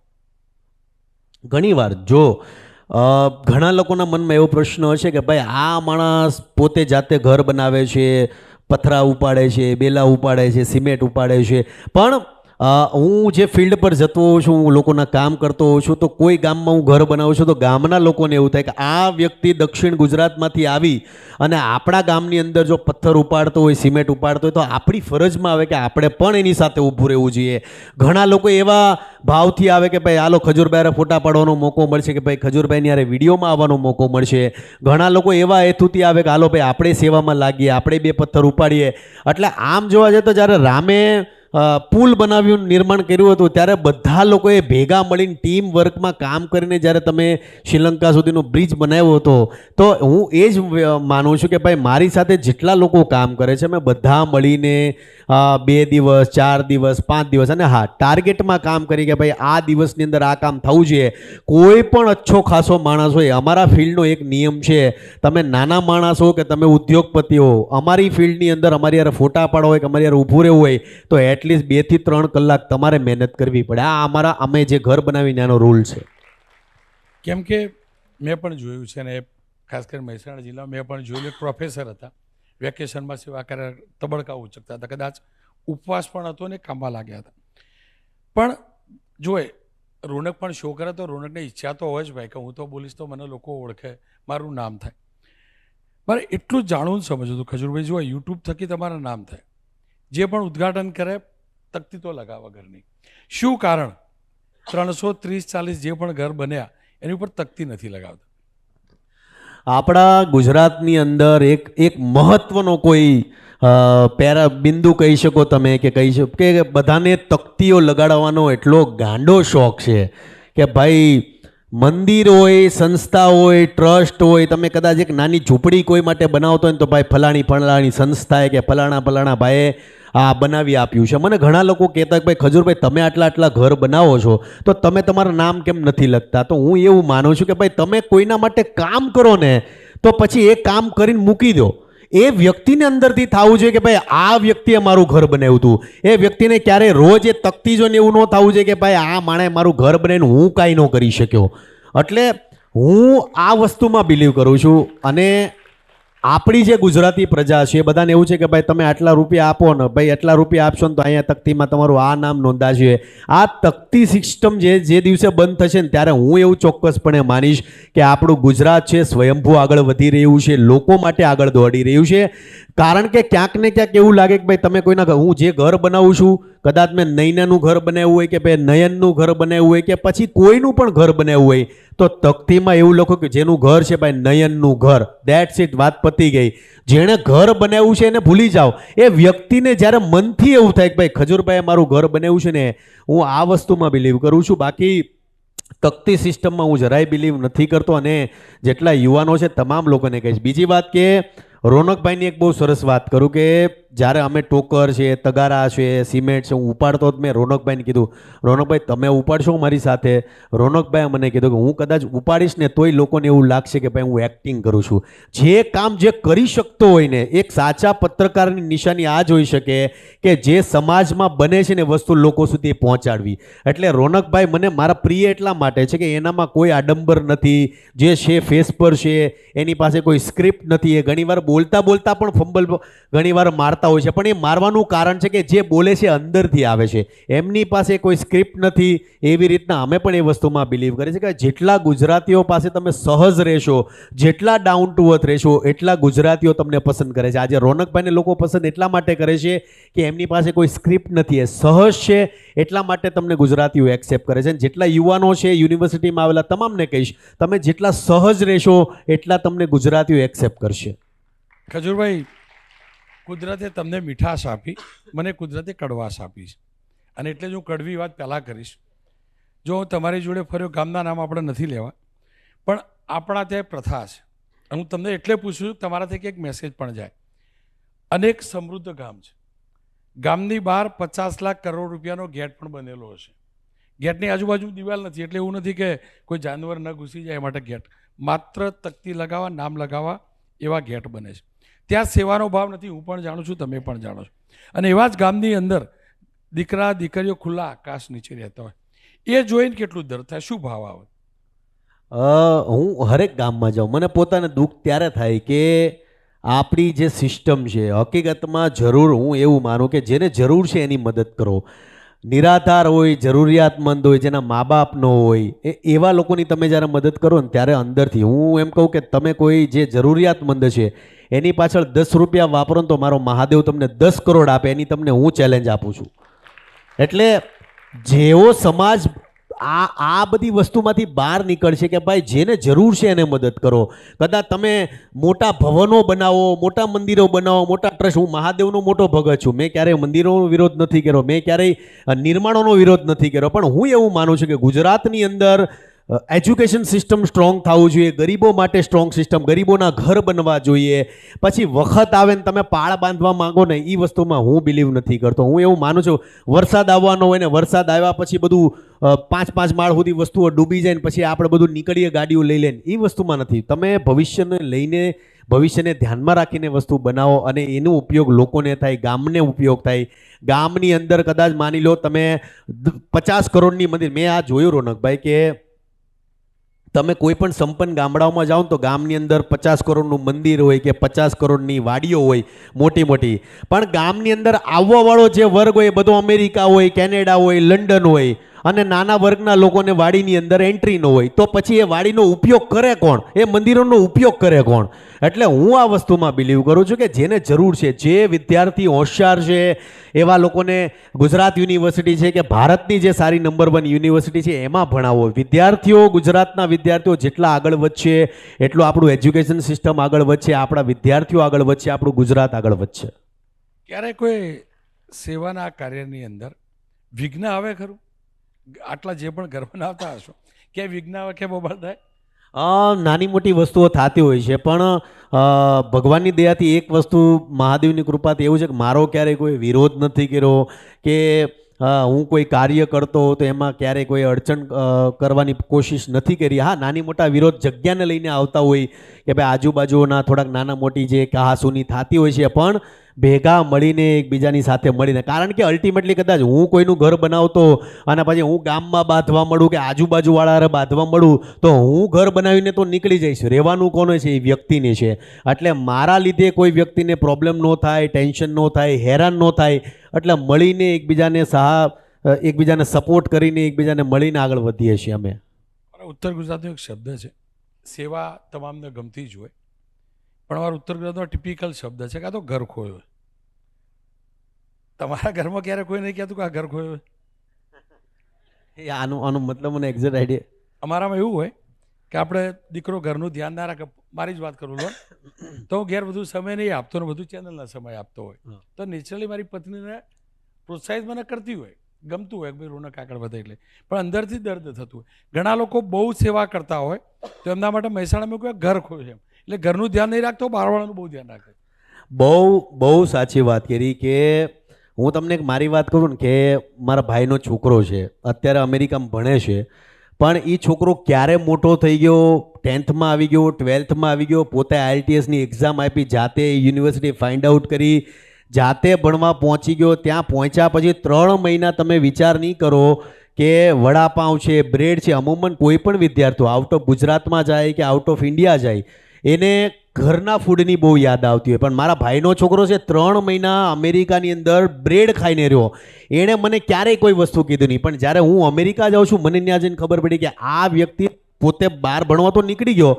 ઘણીવાર જો ઘણા લોકોના મનમાં એવો પ્રશ્ન હશે કે ભાઈ આ માણસ પોતે જાતે ઘર બનાવે છે, પથરા ઉપાડે છે, બેલા ઉપાડે છે, સિમેન્ટ ઉપાડે છે, પણ હું જે ફિલ્ડ પર જતો હોઉં છું, હું લોકોના કામ કરતો હોઉં છું, તો કોઈ ગામમાં હું ઘર બનાવું છું તો ગામના લોકોને એવું થાય કે આ વ્યક્તિ દક્ષિણ ગુજરાતમાંથી આવી અને આપણા ગામની અંદર જો પથ્થર ઉપાડતો હોય, સિમેન્ટ ઉપાડતો હોય, તો આપણી ફરજમાં આવે કે આપણે પણ એની સાથે ઊભું રહેવું જોઈએ. ઘણા લોકો એવા ભાવથી આવે કે ભાઈ હાલો ખજૂરભાઈ ફોટા પાડવાનો મોકો મળશે, કે ભાઈ ખજૂરભાઈની યારે વિડીયોમાં આવવાનો મોકો મળશે. ઘણા લોકો એવા હેતુથી આવે કે હાલો ભાઈ આપણે સેવામાં લાગીએ, આપણે 2 પથ્થર ઉપાડીએ. એટલે આમ જોવા જઈએ તો જ્યારે રામે પુલ બનાવ્યું, નિર્માણ કર્યું હતું, ત્યારે બધા લોકોએ ભેગા મળીને ટીમ વર્કમાં કામ કરીને જ્યારે તમે શ્રીલંકા સુધીનો બ્રિજ બનાવ્યો હતો, તો હું એ જ માનું છું કે ભાઈ મારી સાથે જેટલા લોકો કામ કરે છે અમે બધા મળીને 2 દિવસ, 4 દિવસ, 5 દિવસ અને હા ટાર્ગેટમાં કામ કરી કે ભાઈ આ દિવસની અંદર આ કામ થવું જોઈએ. કોઈ પણ અચ્છો ખાસો માણસ હોય, અમારા ફિલ્ડનો એક નિયમ છે, તમે નાના માણસ હો કે તમે ઉદ્યોગપતિ હો, અમારી ફિલ્ડની અંદર અમારી યાર ફોટા પાડવા હોય કે અમારી યાર ઊભું રહેવું હોય તો એટલીસ્ટ 2 થી 3 કલાક તમારે મહેનત કરવી પડે. આ અમે જે ઘર બનાવીને આનો રૂલ છે. કેમ કે મેં પણ જોયું છે ને, ખાસ કરીને મહેસાણા જિલ્લામાં મેં પણ જોયું, એક પ્રોફેસર હતા, વેકેશનમાં સેવા કરે, તબડકા ઉચકતા હતા, કદાચ ઉપવાસ પણ હતો ને કામમાં લાગ્યા હતા. પણ જોએ રોનક પણ શો કરે તો રોનકને ઈચ્છા તો હોય જ ભાઈ કે હું તો બોલીશ તો મને લોકો ઓળખે, મારું નામ થાય. મારે એટલું જ જાણવું સમજવું હતું ખજૂરભાઈ, જો યુટ્યુબ થકી તમારા નામ થાય, જે પણ ઉદ્ઘાટન કરે તકતી તો લગાવવા ઘરની, શું કારણ 330-40 જે પણ ઘર બન્યા એની ઉપર તકતી નથી લગાવતા? આપણા ગુજરાતની અંદર એક મહત્વનો કોઈ બિંદુ કહી શકો તમે, કે કહી શકો કે બધાને તકતીઓ લગાડવાનો એટલો ગાંડો શોખ છે કે ભાઈ મંદિર હોય, સંસ્થા હોય, ટ્રસ્ટ હોય, તમે કદાચ એક નાની ઝૂંપડી કોઈ માટે બનાવતો હોય ને તો ભાઈ ફલાણી સંસ્થાએ કે ફલાણા ભાઈએ આ બનાવી આપ્યું છે. મને ઘણા લોકો કહેતા કે ભાઈ ખજૂરભાઈ તમે આટલા ઘર બનાવો છો તો તમે તમારા નામ કેમ નથી લખતા? તો હું એવું માનું છું કે ભાઈ તમે કોઈના માટે કામ કરો ને તો પછી એ કામ કરીને મૂકી દો. એ વ્યક્તિને અંદરથી થવું જોઈએ કે ભાઈ આ વ્યક્તિએ મારું ઘર બનાવ્યું હતું. એ વ્યક્તિને ક્યારેય રોજ એ તકતી જોઈને એવું ન થવું જોઈએ કે ભાઈ આ માણે મારું ઘર બનાવીને હું કાંઈ ન કરી શક્યો. એટલે હું આ વસ્તુમાં બિલીવ કરું છું. અને આપણી જે ગુજરાતી પ્રજા છે એ બધાને એવું છે કે ભાઈ તમે આટલા રૂપિયા આપો ને ભાઈ એટલા રૂપિયા આપશો ને તો અહીંયા તકતીમાં તમારું આ નામ નોંધાશે. આ તકતી સિસ્ટમ જે દિવસે બંધ થશે ને ત્યારે હું એવું ચોક્કસપણે માનીશ કે આપણું ગુજરાત છે સ્વયંભૂ આગળ વધી રહ્યું છે, લોકો માટે આગળ દોડી રહ્યું છે. કારણ કે ક્યાંક ને ક્યાંક એવું લાગે કે ભાઈ તમે કોઈના હું જે ઘર બનાવું છું, કદાચ મેં નૈનાનું ઘર બનાવ્યું હોય કે ભાઈ નયનનું ઘર બનાવ્યું હોય કે પછી કોઈનું પણ ઘર બનાવ્યું હોય, તો તકતીમાં એવું લખો કે જેનું ઘર છે ભાઈ નયનનું ઘર, દેટ્સ ઇટ, વાત પતી ગઈ. જેણે ઘર બનાવ્યું છે એને ભૂલી જાઓ. એ વ્યક્તિને જ્યારે મનથી એવું થાય કે ભાઈ ખજૂરભાઈએ મારું ઘર બનાવ્યું છે ને, હું આ વસ્તુમાં બિલીવ કરું છું. બાકી તકતી સિસ્ટમમાં હું જરાય બિલીવ નથી કરતો. અને જેટલા યુવાનો છે તમામ લોકોને કહીશ. બીજી વાત કે રોનકભાઈની એક બહુ સરસ વાત કરું કે જ્યારે અમે ટોકર છે, તગારા છે, સિમેન્ટ છે, હું ઉપાડતો જ મેં રોનકભાઈને કીધું, રોનકભાઈ તમે ઉપાડશો મારી સાથે? રોનકભાઈએ મને કીધું કે હું કદાચ ઉપાડીશ ને તોય લોકોને એવું લાગશે કે ભાઈ હું એક્ટિંગ કરું છું. જે કામ જે કરી શકતો હોય ને, એક સાચા પત્રકારની નિશાની આ જ હોઈ શકે કે જે સમાજમાં બને છે ને વસ્તુ લોકો સુધી પહોંચાડવી. એટલે રોનકભાઈ મને મારા પ્રિય એટલા માટે છે કે એનામાં કોઈ આડંબર નથી, જે છે ફેસ પર છે, એની પાસે કોઈ સ્ક્રિપ્ટ નથી. એ ઘણીવાર બોલતા બોલતા પણ ફંબલ ઘણીવાર મારતા હોય છે, પણ એ મારવાનું કારણ છે કે જે બોલે છે અંદરથી આવે છે, એમની પાસે કોઈ સ્ક્રિપ્ટ નથી. એવી રીતના અમે પણ એ વસ્તુમાં બિલીવ કરીએ છીએ કે જેટલા ગુજરાતીઓ પાસે તમે સહજ રહેશો, જેટલા ડાઉન ટુ અર્થ રહેશો, એટલા ગુજરાતીઓ તમને પસંદ કરે છે. આજે રોનકભાઈને લોકો પસંદ એટલા માટે કરે છે કે એમની પાસે કોઈ સ્ક્રિપ્ટ નથી, એ સહજ છે, એટલા માટે તમને ગુજરાતીઓ એક્સેપ્ટ કરે છે. જેટલા યુવાનો છે યુનિવર્સિટીમાં આવેલા તમામને કહીશ, તમે જેટલા સહજ રહેશો એટલા તમને ગુજરાતીઓ એક્સેપ્ટ કરશે. ખજૂરભાઈ, કુદરતે તમને મીઠાશ આપી, મને કુદરતે કડવાશ આપી છે, અને એટલે જ હું કડવી વાત પહેલાં કરીશ. જો હું તમારી જોડે ફર્યો, ગામના નામ આપણે નથી લેવા, પણ આપણા ત્યાં પ્રથા છે. હું તમને એટલે પૂછું છું, તમારાથી એક મેસેજ પણ જાય. અનેક સમૃદ્ધ ગામ છે, ગામની બહાર 50 લાખ કરોડ રૂપિયાનો ગેટ પણ બનેલો હશે. ગેટની આજુબાજુ દિવાલ નથી, એટલે એવું નથી કે કોઈ જાનવર ન ઘૂસી જાય માટે ગેટ, માત્ર તકતી લગાવવા, નામ લગાવવા એવા ગેટ બને છે. ત્યાં સેવાનો ભાવ નથી, હું પણ જાણું છું, તમે પણ જાણો છો. અને એવા જ ગામની અંદર દીકરા દીકરીઓ ખુલ્લા આકાશ નીચે રહેતા હોય, એ જોઈને કેટલું દર થાય, શું ભાવ આવે? હું હરેક ગામમાં જાઉં, મને પોતાને દુઃખ ત્યારે થાય કે આપણી જે સિસ્ટમ છે, હકીકતમાં જરૂર હું એવું માનું કે જેને જરૂર છે એની મદદ કરો. નિરાધાર હોય, જરૂરિયાતમંદ હોય, જેના મા બાપ ન હોય, એવા લોકોની તમે જ્યારે મદદ કરો ને ત્યારે અંદરથી હું એમ કહું કે તમે કોઈ જે જરૂરિયાતમંદ છે એની પાછળ 10 રૂપિયા વાપરો તો મારો મહાદેવ તમને 10 કરોડ આપે, એની તમને હું ચેલેન્જ આપું છું. એટલે જેવો સમાજ આ બધી વસ્તુમાંથી બહાર નીકળશે કે ભાઈ જેને જરૂર છે એને મદદ કરો. કદાચ તમે મોટા ભવનો બનાવો, મોટા મંદિરો બનાવો, મોટા ટ્રસ્ટ, હું મહાદેવનો મોટો ભગત છું, મેં ક્યારેય મંદિરોનો વિરોધ નથી કર્યો, મેં ક્યારેય નિર્માણોનો વિરોધ નથી કર્યો, પણ હું એવું માનું છું કે ગુજરાતની અંદર એજ્યુકેશન સિસ્ટમ સ્ટ્રોંગ થવું જોઈએ, ગરીબો માટે સ્ટ્રોંગ સિસ્ટમ, ગરીબોના ઘર બનવા જોઈએ. પછી વખત આવે ને તમે પાળ બાંધવા માંગો ને, એ વસ્તુમાં હું બિલીવ નથી કરતો. હું એવું માનું છું વરસાદ આવવાનો હોય ને વરસાદ આવ્યા પછી બધું 5 માળ સુધી વસ્તુઓ ડૂબી જાય ને પછી આપણે બધું નીકળીએ ગાડીઓ લઈ લઈને, એ વસ્તુમાં નથી. તમે ભવિષ્યને લઈને, ભવિષ્યને ધ્યાનમાં રાખીને વસ્તુ બનાવો અને એનો ઉપયોગ લોકોને થાય, ગામને ઉપયોગ થાય. ગામની અંદર કદાચ માની લો તમે 50 કરોડની મંદિર, મેં આ જોયું રોનકભાઈ કે તમે કોઈ પણ સંપન્ન ગામડાઓમાં જાઓ તો ગામની અંદર 50 કરોડનું મંદિર હોય કે 50 કરોડની વાડીઓ હોય મોટી મોટી, પણ ગામની અંદર આવવાવાળો જે વર્ગ હોય એ બધો અમેરિકા હોય, કેનેડા હોય, લંડન હોય, અને નાના વર્ગના લોકોને વાડીની અંદર એન્ટ્રી ન હોય, તો પછી એ વાડીનો ઉપયોગ કરે કોણ? એ મંદિરોનો ઉપયોગ કરે કોણ? એટલે હું આ વસ્તુમાં બિલીવ કરું છું કે જેને જરૂર છે, જે વિદ્યાર્થી હોશિયાર છે એવા લોકોને ગુજરાત યુનિવર્સિટી છે કે ભારતની જે સારી નંબર 1 યુનિવર્સિટી છે એમાં ભણાવો. વિદ્યાર્થીઓ, ગુજરાતના વિદ્યાર્થીઓ જેટલા આગળ વધશે એટલું આપણું એજ્યુકેશન સિસ્ટમ આગળ વધશે, આપણા વિદ્યાર્થીઓ આગળ વધશે, આપણું ગુજરાત આગળ વધશે. ક્યારે કોઈ સેવાના કાર્યની અંદર વિઘ્ન આવે ખરું? આટલા જે પણ ઘર બનાવતા હશો, ક્યાંય વિઘ્ન આવે કે બબાલ થાય? નાની મોટી વસ્તુઓ થતી હોય છે, પણ ભગવાનની દયાથી એક વસ્તુ, મહાદેવની કૃપાથી એવું છે કે મારો ક્યારેય કોઈ વિરોધ નથી કર્યો કે હું કોઈ કાર્ય કરતો હોઉં તો એમાં ક્યારેય કોઈ અડચણ કરવાની કોશિશ નથી કરી. હા, નાની મોટા વિરોધ જગ્યાને લઈને આવતા હોય કે ભાઈ આજુબાજુના થોડાક નાના મોટી જે કહાસુની થતી હોય છે, પણ ભેગા મળીને એકબીજાની સાથે મળીને, કારણ કે અલ્ટિમેટલી કદાચ હું કોઈનું ઘર બનાવતો અને પછી હું ગામમાં બાંધવા મળું કે આજુબાજુવાળા બાંધવા મળું તો હું ઘર બનાવીને તો નીકળી જઈશ, રહેવાનું કોને છે? એ વ્યક્તિને છે. એટલે મારા લીધે કોઈ વ્યક્તિને પ્રોબ્લેમ ન થાય, ટેન્શન ન થાય, હેરાન ન થાય, એટલે મળીને એકબીજાને સપોર્ટ કરીને એકબીજાને મળીને આગળ વધીએ છીએ અમે. ઉત્તર ગુજરાતનો એક શબ્દ છે, સેવા તમામને ગમતી જ હોય, પણ અમારા ઉત્તર ગુજરાતનો ટિપિકલ શબ્દ છે કે આ તો ઘર ખોયો. તમારા ઘરમાં ક્યારે કોઈ નહીં કહેતું કે આ ઘર ખોયો? આનો મતલબ મને એક્ઝેક્ટ આઈડિયા. અમારામાં એવું હોય કે આપણે દીકરો ઘરનું ધ્યાન ના રાખે, મારી જ વાત કરું લો, તો હું ઘેર બધું સમય નહીં આપતો ને બધું ચેનલના સમય આપતો હોય, તો નેચરલી મારી પત્નીને પ્રોત્સાહિત મને કરતી હોય, ગમતું હોય કે ભાઈ રોનક આગળ વધે એટલે, પણ અંદરથી દર્દ થતું હોય. ઘણા લોકો બહુ સેવા કરતા હોય તો એમના માટે મહેસાણામાં કોઈ ઘર ખોય છે, એટલે ઘરનું ધ્યાન નહીં રાખતો, બહારવાળાનું બહુ ધ્યાન રાખે. બહુ સાચી વાત કરી. કે હું તમને એક મારી વાત કરું ને કે મારા ભાઈનો છોકરો છે, અત્યારે અમેરિકામાં ભણે છે, પણ એ છોકરો ક્યારે મોટો થઈ ગયો, 10th આવી ગયો, 12th આવી ગયો, પોતે IELTSની એક્ઝામ આપી, જાતે યુનિવર્સિટી ફાઇન્ડ આઉટ કરી, જાતે ભણવા પહોંચી ગયો. ત્યાં પહોંચ્યા પછી 3 મહિના તમે વિચાર નહીં કરો કે વડાપાઉં છે, બ્રેડ છે. અમુમન કોઈ પણ વિદ્યાર્થીઓ આઉટ ઓફ ગુજરાતમાં જાય કે આઉટ ઓફ ઇન્ડિયા જાય, એને ઘરના ફૂડની બહુ યાદ આવતી હોય. પણ મારા ભાઈનો છોકરો છે 3 મહિના અમેરિકાની અંદર બ્રેડ ખાઈને રહ્યો. એણે મને ક્યારેય કોઈ વસ્તુ કીધું નહીં, પણ જ્યારે હું અમેરિકા જાઉં છું મને ત્યાં જઈને ખબર પડી કે આ વ્યક્તિ પોતે બહાર ભણવા તો નીકળી ગયો,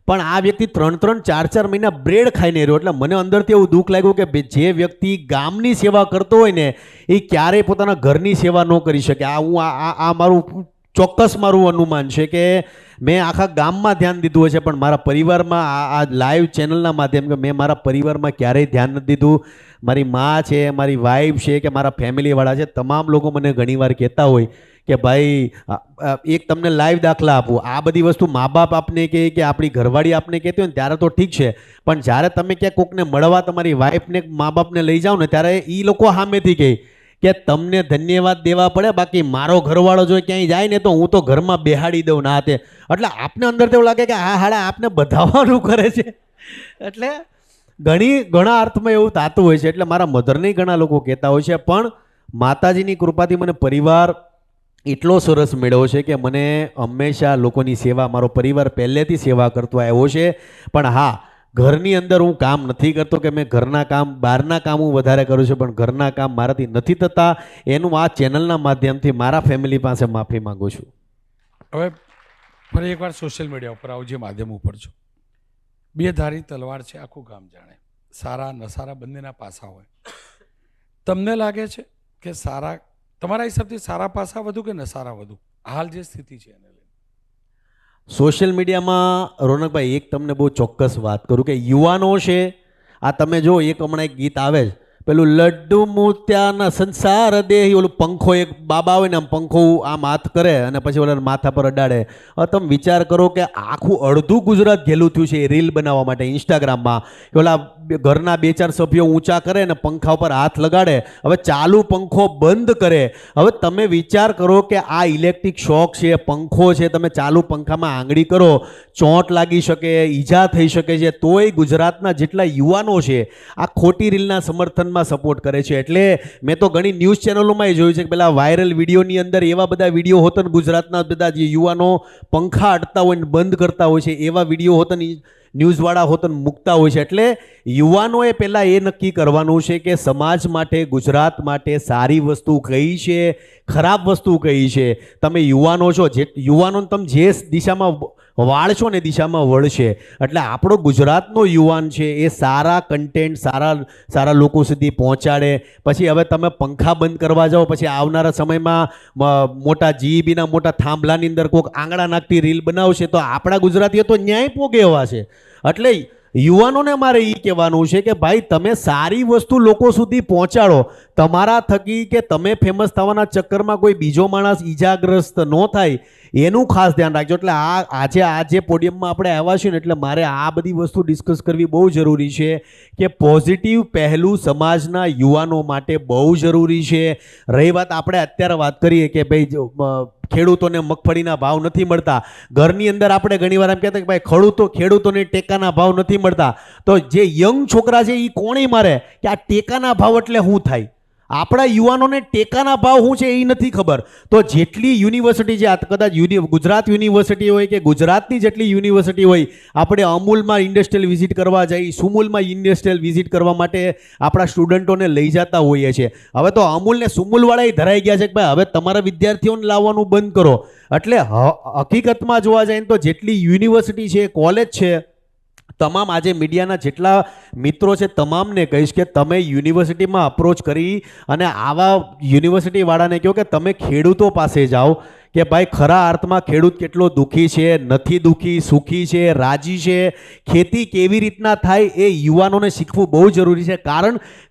પણ આ વ્યક્તિ 3-3, 4-4 મહિના બ્રેડ ખાઈને રહ્યો. એટલે મને અંદરથી એવું દુઃખ લાગ્યું કે જે વ્યક્તિ ગામની સેવા કરતો હોય ને એ ક્યારેય પોતાના ઘરની સેવા ન કરી શકે. આ મારું ચોક્કસ મારું અનુમાન છે કે મેં આખા ગામમાં ધ્યાન દીધું હશે, પણ મારા પરિવારમાં આ લાઈવ ચેનલના માધ્યમ કે મેં મારા પરિવારમાં ક્યારેય ધ્યાન નથી દીધું. મારી મા છે, મારી વાઈફ છે કે મારા ફેમિલીવાળા છે, તમામ લોકો મને ઘણીવાર કહેતા હોય કે ભાઈ એક તમને લાઈવ દાખલા આપું, આ બધી વસ્તુ મા બાપ આપને કહે કે આપણી ઘરવાળી આપને કહેતી હોય ને ત્યારે તો ઠીક છે, પણ જ્યારે તમે ક્યાંક કોકને મળવા તમારી વાઈફને મા બાપને લઈ જાઓ ને ત્યારે એ લોકો સામેથી કહે કે તમને ધન્યવાદ દેવા પડે, બાકી મારો ઘરવાળો જો ક્યાંય જાય ને તો હું તો ઘરમાં બેહાડી દઉં ના હાથે. એટલે આપને અંદર તો એવું લાગે કે આ હાડા આપને બધાવવાનું કરે છે. એટલે ઘણા અર્થમાં એવું થતું હોય છે. એટલે મારા મધરને ઘણા લોકો કહેતા હોય છે, પણ માતાજીની કૃપાથી મને પરિવાર એટલો સરસ મેળવ્યો છે કે મને હંમેશા લોકોની સેવા, મારો પરિવાર પહેલેથી સેવા કરતો આવ્યો છે. પણ હા, ઘરની અંદર હું કામ નથી કરતો કે મેં ઘરના કામ, બહારના કામ હું વધારે કરું છું, પણ ઘરના કામ મારાથી નથી થતા. એનું આ ચેનલના માધ્યમથી મારા ફેમિલી પાસે માફી માંગુ છું. હવે ફરી એકવાર સોશિયલ મીડિયા ઉપર આવો, જે માધ્યમ ઉપર છો, બે ધારી તલવાર છે, આખું ગામ જાણે, સારા નસારા બંનેના પાસા હોય. તમને લાગે છે કે સારા, તમારા હિસાબથી સારા પાસા વધુ કે નસારા વધુ હાલ જે સ્થિતિ છે એને લઈને? સોશિયલ મીડિયામાં રોનકભાઈ એક તમને બહુ ચોક્કસ વાત કરું કે યુવાનો છે, આ તમે જો એક હમણાં એક ગીત આવે છે પેલું લડ્ડુ મોત્યાના સંસાર દેહી, ઓલું પંખો એક બાબા હોય ને આમ પંખો આમ હાથ કરે અને પછી ઓલા માથા પર અડાડે. હવે તમે વિચાર કરો કે આખું અડધું ગુજરાત ઘેલું થયું છે એ રીલ બનાવવા માટે ઇન્સ્ટાગ્રામમાં. ઓલા ઘરના 2-4 સભ્યો ઊંચા કરે ને પંખા ઉપર હાથ લગાડે, હવે ચાલુ પંખો બંધ કરે. હવે તમે વિચાર કરો કે આ ઇલેક્ટ્રિક શોક છે, પંખો છે, તમે ચાલુ પંખામાં આંગળી કરો, ચોંટ લાગી શકે, ઈજા થઈ શકે છે, તોય ગુજરાતના જેટલા યુવાનો છે આ ખોટી રીલના સમર્થનમાં સપોર્ટ કરે છે. એટલે મેં તો ઘણી ન્યૂઝ ચેનલોમાં જોયું છે કે પેલા વાયરલ વિડીયોની અંદર એવા બધા વિડીયો હોતા ને ગુજરાતના બધા જે યુવાનો પંખા અડતા હોય ને બંધ કરતા હોય છે એવા વિડીયો હોતા ને ન્યૂઝવાળા હોતા મૂકતા હોય છે. એટલે યુવાનોએ પહેલાં એ નક્કી કરવાનું છે કે સમાજ માટે, ગુજરાત માટે સારી વસ્તુ કઈ છે, ખરાબ વસ્તુ કઈ છે. તમે યુવાનો છો, જે યુવાનોને તમે જે દિશામાં વાળશો ને દિશામાં વળશે. એટલે આપણો ગુજરાતનો યુવાન છે એ સારા કન્ટેન્ટ સારા લોકો સુધી પહોંચાડે. પછી હવે તમે પંખા બંધ કરવા જાઓ, પછી આવનારા સમયમાં મોટા જીબીના મોટા થાંભલાની અંદર કોઈક આંગળા નાખતી રીલ બનાવશે તો આપણા ગુજરાતીઓ તો ન્યાય પોગે એવા છે. એટલે યુવાનોને મારે એ કહેવાનું છે કે ભાઈ તમે સારી વસ્તુ લોકો સુધી પહોંચાડો. તમારા થકી કે તમે ફેમસ થવાના ચક્કરમાં કોઈ બીજો માણસ ઈજાગ્રસ્ત ન થાય એનું ખાસ ધ્યાન રાખજો. એટલે આજે પોડિયમમાં આપણે આવ્યા છીએ ને એટલે મારે આ બધી વસ્તુ ડિસ્કસ કરવી બહુ જરૂરી છે કે પોઝિટિવ પહેલું સમાજના યુવાનો માટે બહુ જરૂરી છે. રહી વાત આપણે અત્યારે વાત કરીએ કે ભાઈ ખેડૂતોને મગફળીના ભાવ નથી મળતા, ઘરની અંદર આપણે ઘણીવાર એમ કહેતા કે ભાઈ ખેડૂતોને ટેકાના ભાવ નથી મળતા, તો જે યંગ છોકરા છે એ કોણે મારે કે આ ટેકાના ભાવ એટલે શું થાય? આપણા યુવાનોને ટેકાના ભાવ શું છે એ નથી ખબર. તો જેટલી યુનિવર્સિટી છે, કદાચ ગુજરાત યુનિવર્સિટી હોય કે ગુજરાતની જેટલી યુનિવર્સિટી હોય, આપણે અમૂલમાં ઇન્ડસ્ટ્રીયલ વિઝિટ કરવા જઈ, સુમૂલમાં ઇન્ડસ્ટ્રીયલ વિઝિટ કરવા માટે આપણા સ્ટુડન્ટોને લઈ જતા હોઈએ છીએ. હવે તો અમૂલ ને સુમૂલવાળા ધરાઈ ગયા છે કે ભાઈ હવે તમારા વિદ્યાર્થીઓને લાવવાનું બંધ કરો. એટલે હકીકતમાં જોવા જાય તો જેટલી યુનિવર્સિટી છે, કોલેજ છે, તમામ આજે મીડિયાના જેટલા મિત્રો છે તમામને કહીશ કે તમે યુનિવર્સિટીમાં અપ્રોચ કરી અને આવા યુનિવર્સિટીવાળાને કહો કે તમે ખેડૂતો પાસે જાઓ કે ભાઈ ખરા અર્થમાં ખેડૂત કેટલો દુઃખી છે, નથી દુઃખી, સુખી છે, રાજી છે, ખેતી કેવી રીતના થાય એ યુવાનોને શીખવું બહુ જરૂરી છે.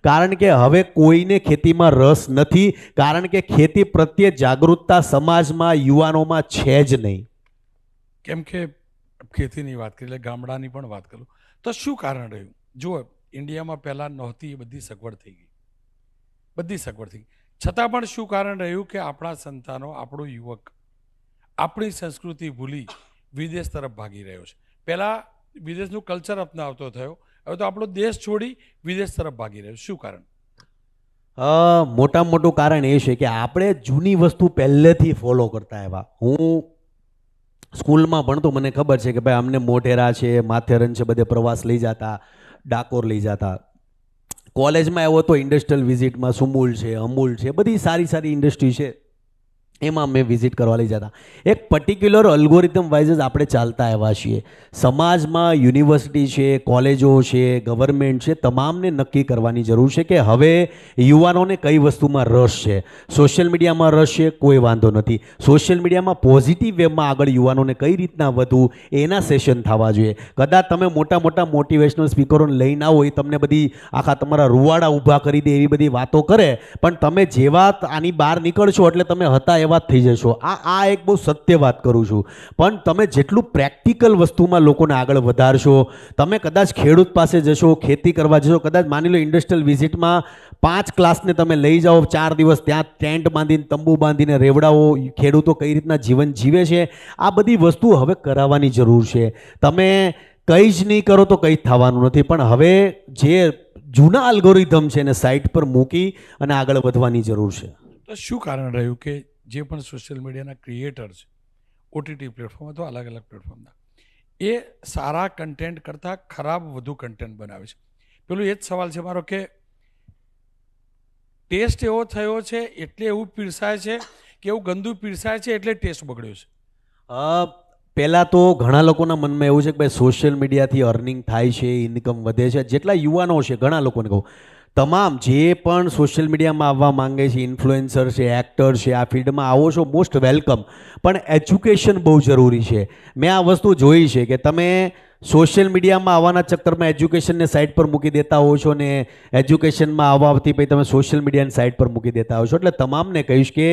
કારણ કે હવે કોઈને ખેતીમાં રસ નથી, કારણ કે ખેતી પ્રત્યે જાગૃતતા સમાજમાં યુવાનોમાં છે જ નહીં. કેમ કે ખેતીની વાત કરી એટલે ગામડાની પણ વાત કરું તો શું કારણ રહ્યું? જુઓ, ઇન્ડિયામાં પહેલાં નહોતી એ બધી સગવડ થઈ ગઈ, છતાં પણ શું કારણ રહ્યું કે આપણા સંતાનો, આપણો યુવક આપણી સંસ્કૃતિ ભૂલી વિદેશ તરફ ભાગી રહ્યો છે. પહેલાં વિદેશનું કલ્ચર અપનાવતો થયો, હવે તો આપણો દેશ છોડી વિદેશ તરફ ભાગી રહ્યો. શું કારણ? મોટામાં મોટું કારણ એ છે કે આપણે જૂની વસ્તુ પહેલેથી ફોલો કરતા આવ્યા. હું સ્કૂલમાં ભણતો મને ખબર છે કે ભાઈ અમને મોઢેરા છે, માથેરન છે, બધે પ્રવાસ લઈ જતા, ડાકોર લઈ જતા. કોલેજમાં આવ્યો તો ઇન્ડસ્ટ્રીયલ વિઝિટમાં સુમૂલ છે, અમૂલ છે, બધી સારી સારી ઇન્ડસ્ટ્રી છે, એમાં અમે વિઝિટ કરવા લઈ જતા. એક પર્ટિક્યુલર અલ્ગોરિધમ વાઇઝ જ આપણે ચાલતા આવ્યા છીએ. સમાજમાં યુનિવર્સિટી છે, કોલેજો છે, ગવર્મેન્ટ છે, તમામને નક્કી કરવાની જરૂર છે કે હવે યુવાનોને કઈ વસ્તુમાં રસ છે. સોશિયલ મીડિયામાં રસ છે, કોઈ વાંધો નથી. સોશિયલ મીડિયામાં પોઝિટિવ વેમાં આગળ યુવાનોને કઈ રીતના વધવું એના સેશન થવા જોઈએ. કદાચ તમે મોટા મોટા મોટિવેશનલ સ્પીકરોને લઈને આવો, એ તમને બધી આખા તમારા રૂવાડા ઊભા કરી દે એવી બધી વાતો કરે, પણ તમે જેવા આની બહાર નીકળશો એટલે તમે હતા એવા થઈ જશો. આ એક બહુ સત્ય વાત કરું છું. પણ તમે જેટલું પ્રેક્ટિકલ વસ્તુમાં લોકોને આગળ વધારશો, તમે કદાચ ખેડૂત પાસે જશો, ખેતી કરવા જશો, કદાચ માની લો ઇન્ડસ્ટ્રીયલ વિઝિટમાં 5 ક્લાસને તમે લઈ જાઓ, 4 દિવસ ત્યાં ટેન્ટ બાંધીને, તંબુ બાંધીને રેવડાવો, ખેડૂતો કઈ રીતના જીવન જીવે છે, આ બધી વસ્તુ હવે કરાવવાની જરૂર છે. તમે કંઈ જ નહીં કરો તો કંઈ થવાનું નથી. પણ હવે જે જૂના અલ્ગોરિધમ છે એને સાઇટ પર મૂકી અને આગળ વધવાની જરૂર છે. તો શું કારણ રહ્યું કે જે પણ સોશિયલ મીડિયાના ક્રિએટર છે, ઓટીટી પ્લેટફોર્મ અથવા અલગ અલગ પ્લેટફોર્મના, એ સારા કન્ટેન્ટ કરતાં ખરાબ વધુ કન્ટેન્ટ બનાવે છે? પેલું એ જ સવાલ છે મારો કે ટેસ્ટ એવો થયો છે એટલે એવું પીરસાય છે કે એવું ગંદુ પીરસાય છે એટલે ટેસ્ટ બગડ્યો છે? પહેલાં તો ઘણા લોકોના મનમાં એવું છે કે ભાઈ સોશિયલ મીડિયાથી અર્નિંગ થાય છે, ઇન્કમ વધે છે. જેટલા યુવાનો છે, ઘણા લોકોને કહું, તમામ જે પણ સોશિયલ મીડિયામાં આવવા માંગે છે, ઇન્ફ્લુએન્સર છે, એક્ટર છે, આ ફિલ્ડમાં આવો છો, મોસ્ટ વેલકમ. પણ એજ્યુકેશન બહુ જરૂરી છે. મેં આ વસ્તુ જોઈ છે કે તમે સોશિયલ મીડિયામાં આવવાના ચક્કરમાં એજ્યુકેશનને સાઇડ પર મૂકી દેતા હો છો ને એજ્યુકેશનમાં આવવાથી પછી તમે સોશિયલ મીડિયાને સાઇડ પર મૂકી દેતા હો છો. એટલે તમામને કહીશ કે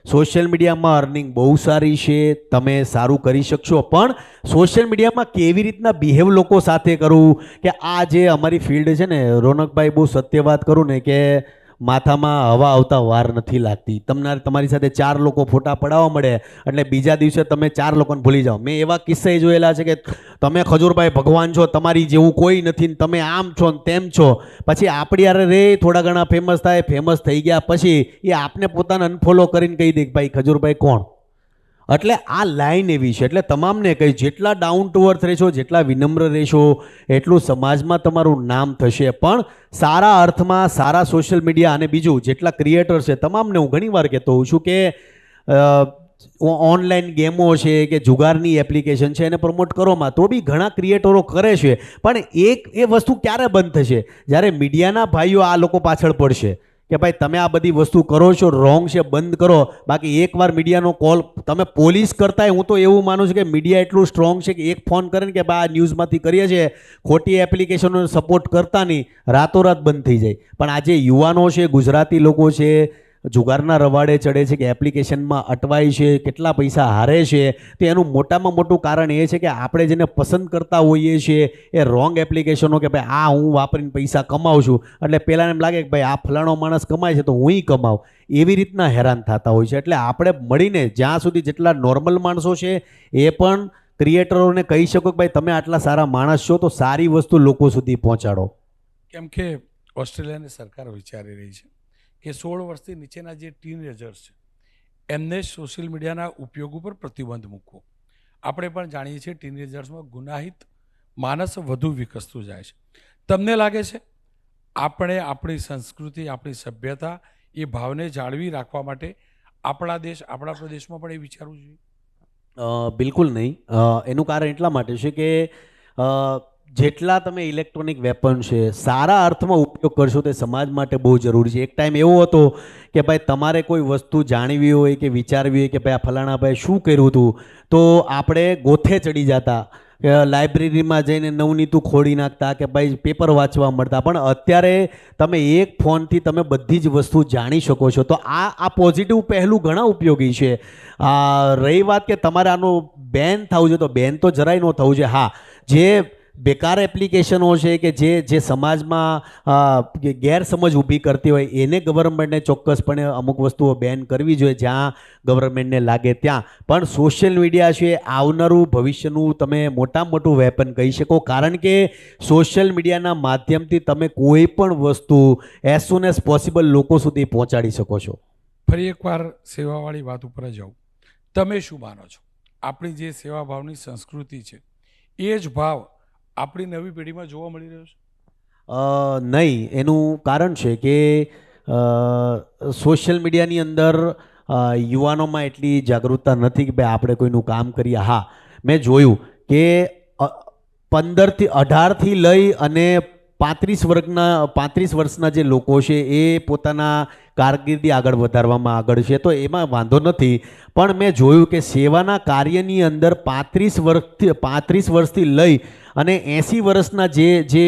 સોશિયલ મીડિયામાં અર્નિંગ બહુ સારી છે, તમે સારું કરી શકશો, પણ સોશિયલ મીડિયામાં કેવી રીતના બિહેવ લોકો સાથે કરવું, કે આ જે અમારી ફિલ્ડ છે ને, રોનકભાઈ, બહુ સત્ય વાત કરું ને કે માથામાં હવા આવતા વાર નથી લાગતી. તમારી સાથે 4 લોકો ફોટા પડાવવા મળે એટલે બીજા દિવસે તમે 4 લોકોને ભૂલી જાઓ. મેં એવા કિસ્સા જોયેલા છે કે તમે ખજૂરભાઈ ભગવાન છો, તમારી જેવું કોઈ નથી, તમે આમ છો ને તેમ છો, પછી આપણી યારે રે થોડા ઘણા ફેમસ થાય, ફેમસ થઈ ગયા પછી એ આપને પોતાને અનફોલો કરીને કહી દે કે ભાઈ ખજૂરભાઈ કોણ. એટલે આ લાઈન એવી છે. એટલે તમામને કહી, જેટલા ડાઉન ટુ અર્થ રહેશો, જેટલા વિનમ્ર રહેશો, એટલું સમાજમાં તમારું નામ થશે. પણ સારા અર્થમાં સારા સોશિયલ મીડિયા અને બીજું જેટલા ક્રિએટર છે તમામને હું ઘણીવાર કહેતો હોઉં છું કે ઓનલાઈન ગેમો છે કે જુગારની એપ્લિકેશન છે એને પ્રમોટ કરોમાં, તો બી ઘણા ક્રિએટરો કરે છે. પણ એ વસ્તુ ક્યારે બંધ થશે? જ્યારે મીડિયાના ભાઈઓ આ લોકો પાછળ પડશે કે ભાઈ તમે આ બધી વસ્તુ કરો છો રોંગ છે, બંધ કરો. બાકી એકવાર મીડિયાનો કોલ તમે પોલીસ કરતાંય હું તો એવું માનું છું કે મીડિયા એટલું સ્ટ્રોંગ છે કે એક ફોન કરે ને કે ભાઈ આ ન્યૂઝમાંથી કરીએ છીએ, ખોટી એપ્લિકેશનોને સપોર્ટ કરતા નહીં, રાતોરાત બંધ થઈ જાય. પણ આજે યુવાનો છે, ગુજરાતી લોકો છે, જુગારના રવાડે ચડે છે કે એપ્લિકેશનમાં અટવાય છે, કેટલા પૈસા હારે છે. તો એનું મોટામાં મોટું કારણ એ છે કે આપણે જેને પસંદ કરતા હોઈએ છીએ એ રોંગ એપ્લિકેશનો, કે ભાઈ આ હું વાપરીને પૈસા કમાઉં છું એટલે પહેલાંને એમ લાગે કે ભાઈ આ ફલાણો માણસ કમાય છે તો હુંય કમાઉં, એવી રીતના હેરાન થતા હોય છે. એટલે આપણે મળીને જ્યાં સુધી જેટલા નોર્મલ માણસો છે એ પણ ક્રિએટરોને કહી શકો કે ભાઈ તમે આટલા સારા માણસ છો તો સારી વસ્તુ લોકો સુધી પહોંચાડો. કેમ કે ઓસ્ટ્રેલિયાની સરકાર વિચારી રહી છે કે 16 વર્ષથી નીચેના જે ટીનેજર્સ છે એમને સોશિયલ મીડિયાના ઉપયોગ ઉપર પ્રતિબંધ મૂકવો. આપણે પણ જાણીએ છીએ ટીનેજર્સમાં ગુનાહિત માનસ વધુ વિકસતું જાય છે. તમને લાગે છે આપણે આપણી સંસ્કૃતિ, આપણી સભ્યતા, એ ભાવને જાળવી રાખવા માટે આપણા દેશ, આપણા પ્રદેશમાં પણ એ વિચારવું જોઈએ? બિલકુલ નહીં. એનું કારણ એટલા માટે છે કે જેટલા તમે ઇલેક્ટ્રોનિક વેપન છે સારા અર્થમાં ઉપયોગ કરશો તે સમાજ માટે બહુ જરૂરી છે. એક ટાઈમ એવો હતો કે ભાઈ તમારે કોઈ વસ્તુ જાણવી હોય કે વિચારવી હોય કે ભાઈ આ ફલાણા ભાઈ શું કર્યું હતું તો આપણે ગોથે ચડી જતા, લાઇબ્રેરીમાં જઈને નવનીતું ખોડી નાખતા કે ભાઈ પેપર વાંચવા મળતા. પણ અત્યારે તમે એક ફોનથી તમે બધી જ વસ્તુ જાણી શકો છો. તો આ પોઝિટિવ પહેલું ઘણા ઉપયોગી છે. રહી વાત કે તમારે આનું બેન થવું છે તો બેન તો જરાય ન થવું છે. હા, જે બેકાર એપ્લિકેશનો છે કે જે સમાજમાં ગેરસમજ ઊભી કરતી હોય એને ગવર્મેન્ટને ચોક્કસપણે અમુક વસ્તુઓ બેન કરવી જોઈએ જ્યાં ગવર્મેન્ટને લાગે ત્યાં. પણ સોશિયલ મીડિયા છે આવનારું ભવિષ્યનું તમે મોટામાં મોટું વેપન કહી શકો, કારણ કે સોશિયલ મીડિયાના માધ્યમથી તમે કોઈ પણ વસ્તુ એઝ સુન એઝ પોસિબલ લોકો સુધી પહોંચાડી શકો છો. ફરી એકવાર સેવાવાળી વાત ઉપર જાઉં. તમે શું માનો છો આપણી જે સેવાભાવની સંસ્કૃતિ છે એ જ ભાવ આપણી નવી પેઢીમાં જોવા મળી રહ્યો છે? નહીં. એનું કારણ છે કે સોશિયલ મીડિયાની અંદર યુવાનોમાં એટલી જાગૃતતા નથી કે ભાઈ આપણે કોઈનું કામ કરીએ. હા, મેં જોયું કે 18થી લઈ અને 35 વર્ષના જે લોકો છે એ પોતાના કારકિર્દી આગળ વધારવામાં આગળ છે તો એમાં વાંધો નથી. પણ મેં જોયું કે સેવાના કાર્યની અંદર 35 વર્ષથી લઈ અને 80 વર્ષના જે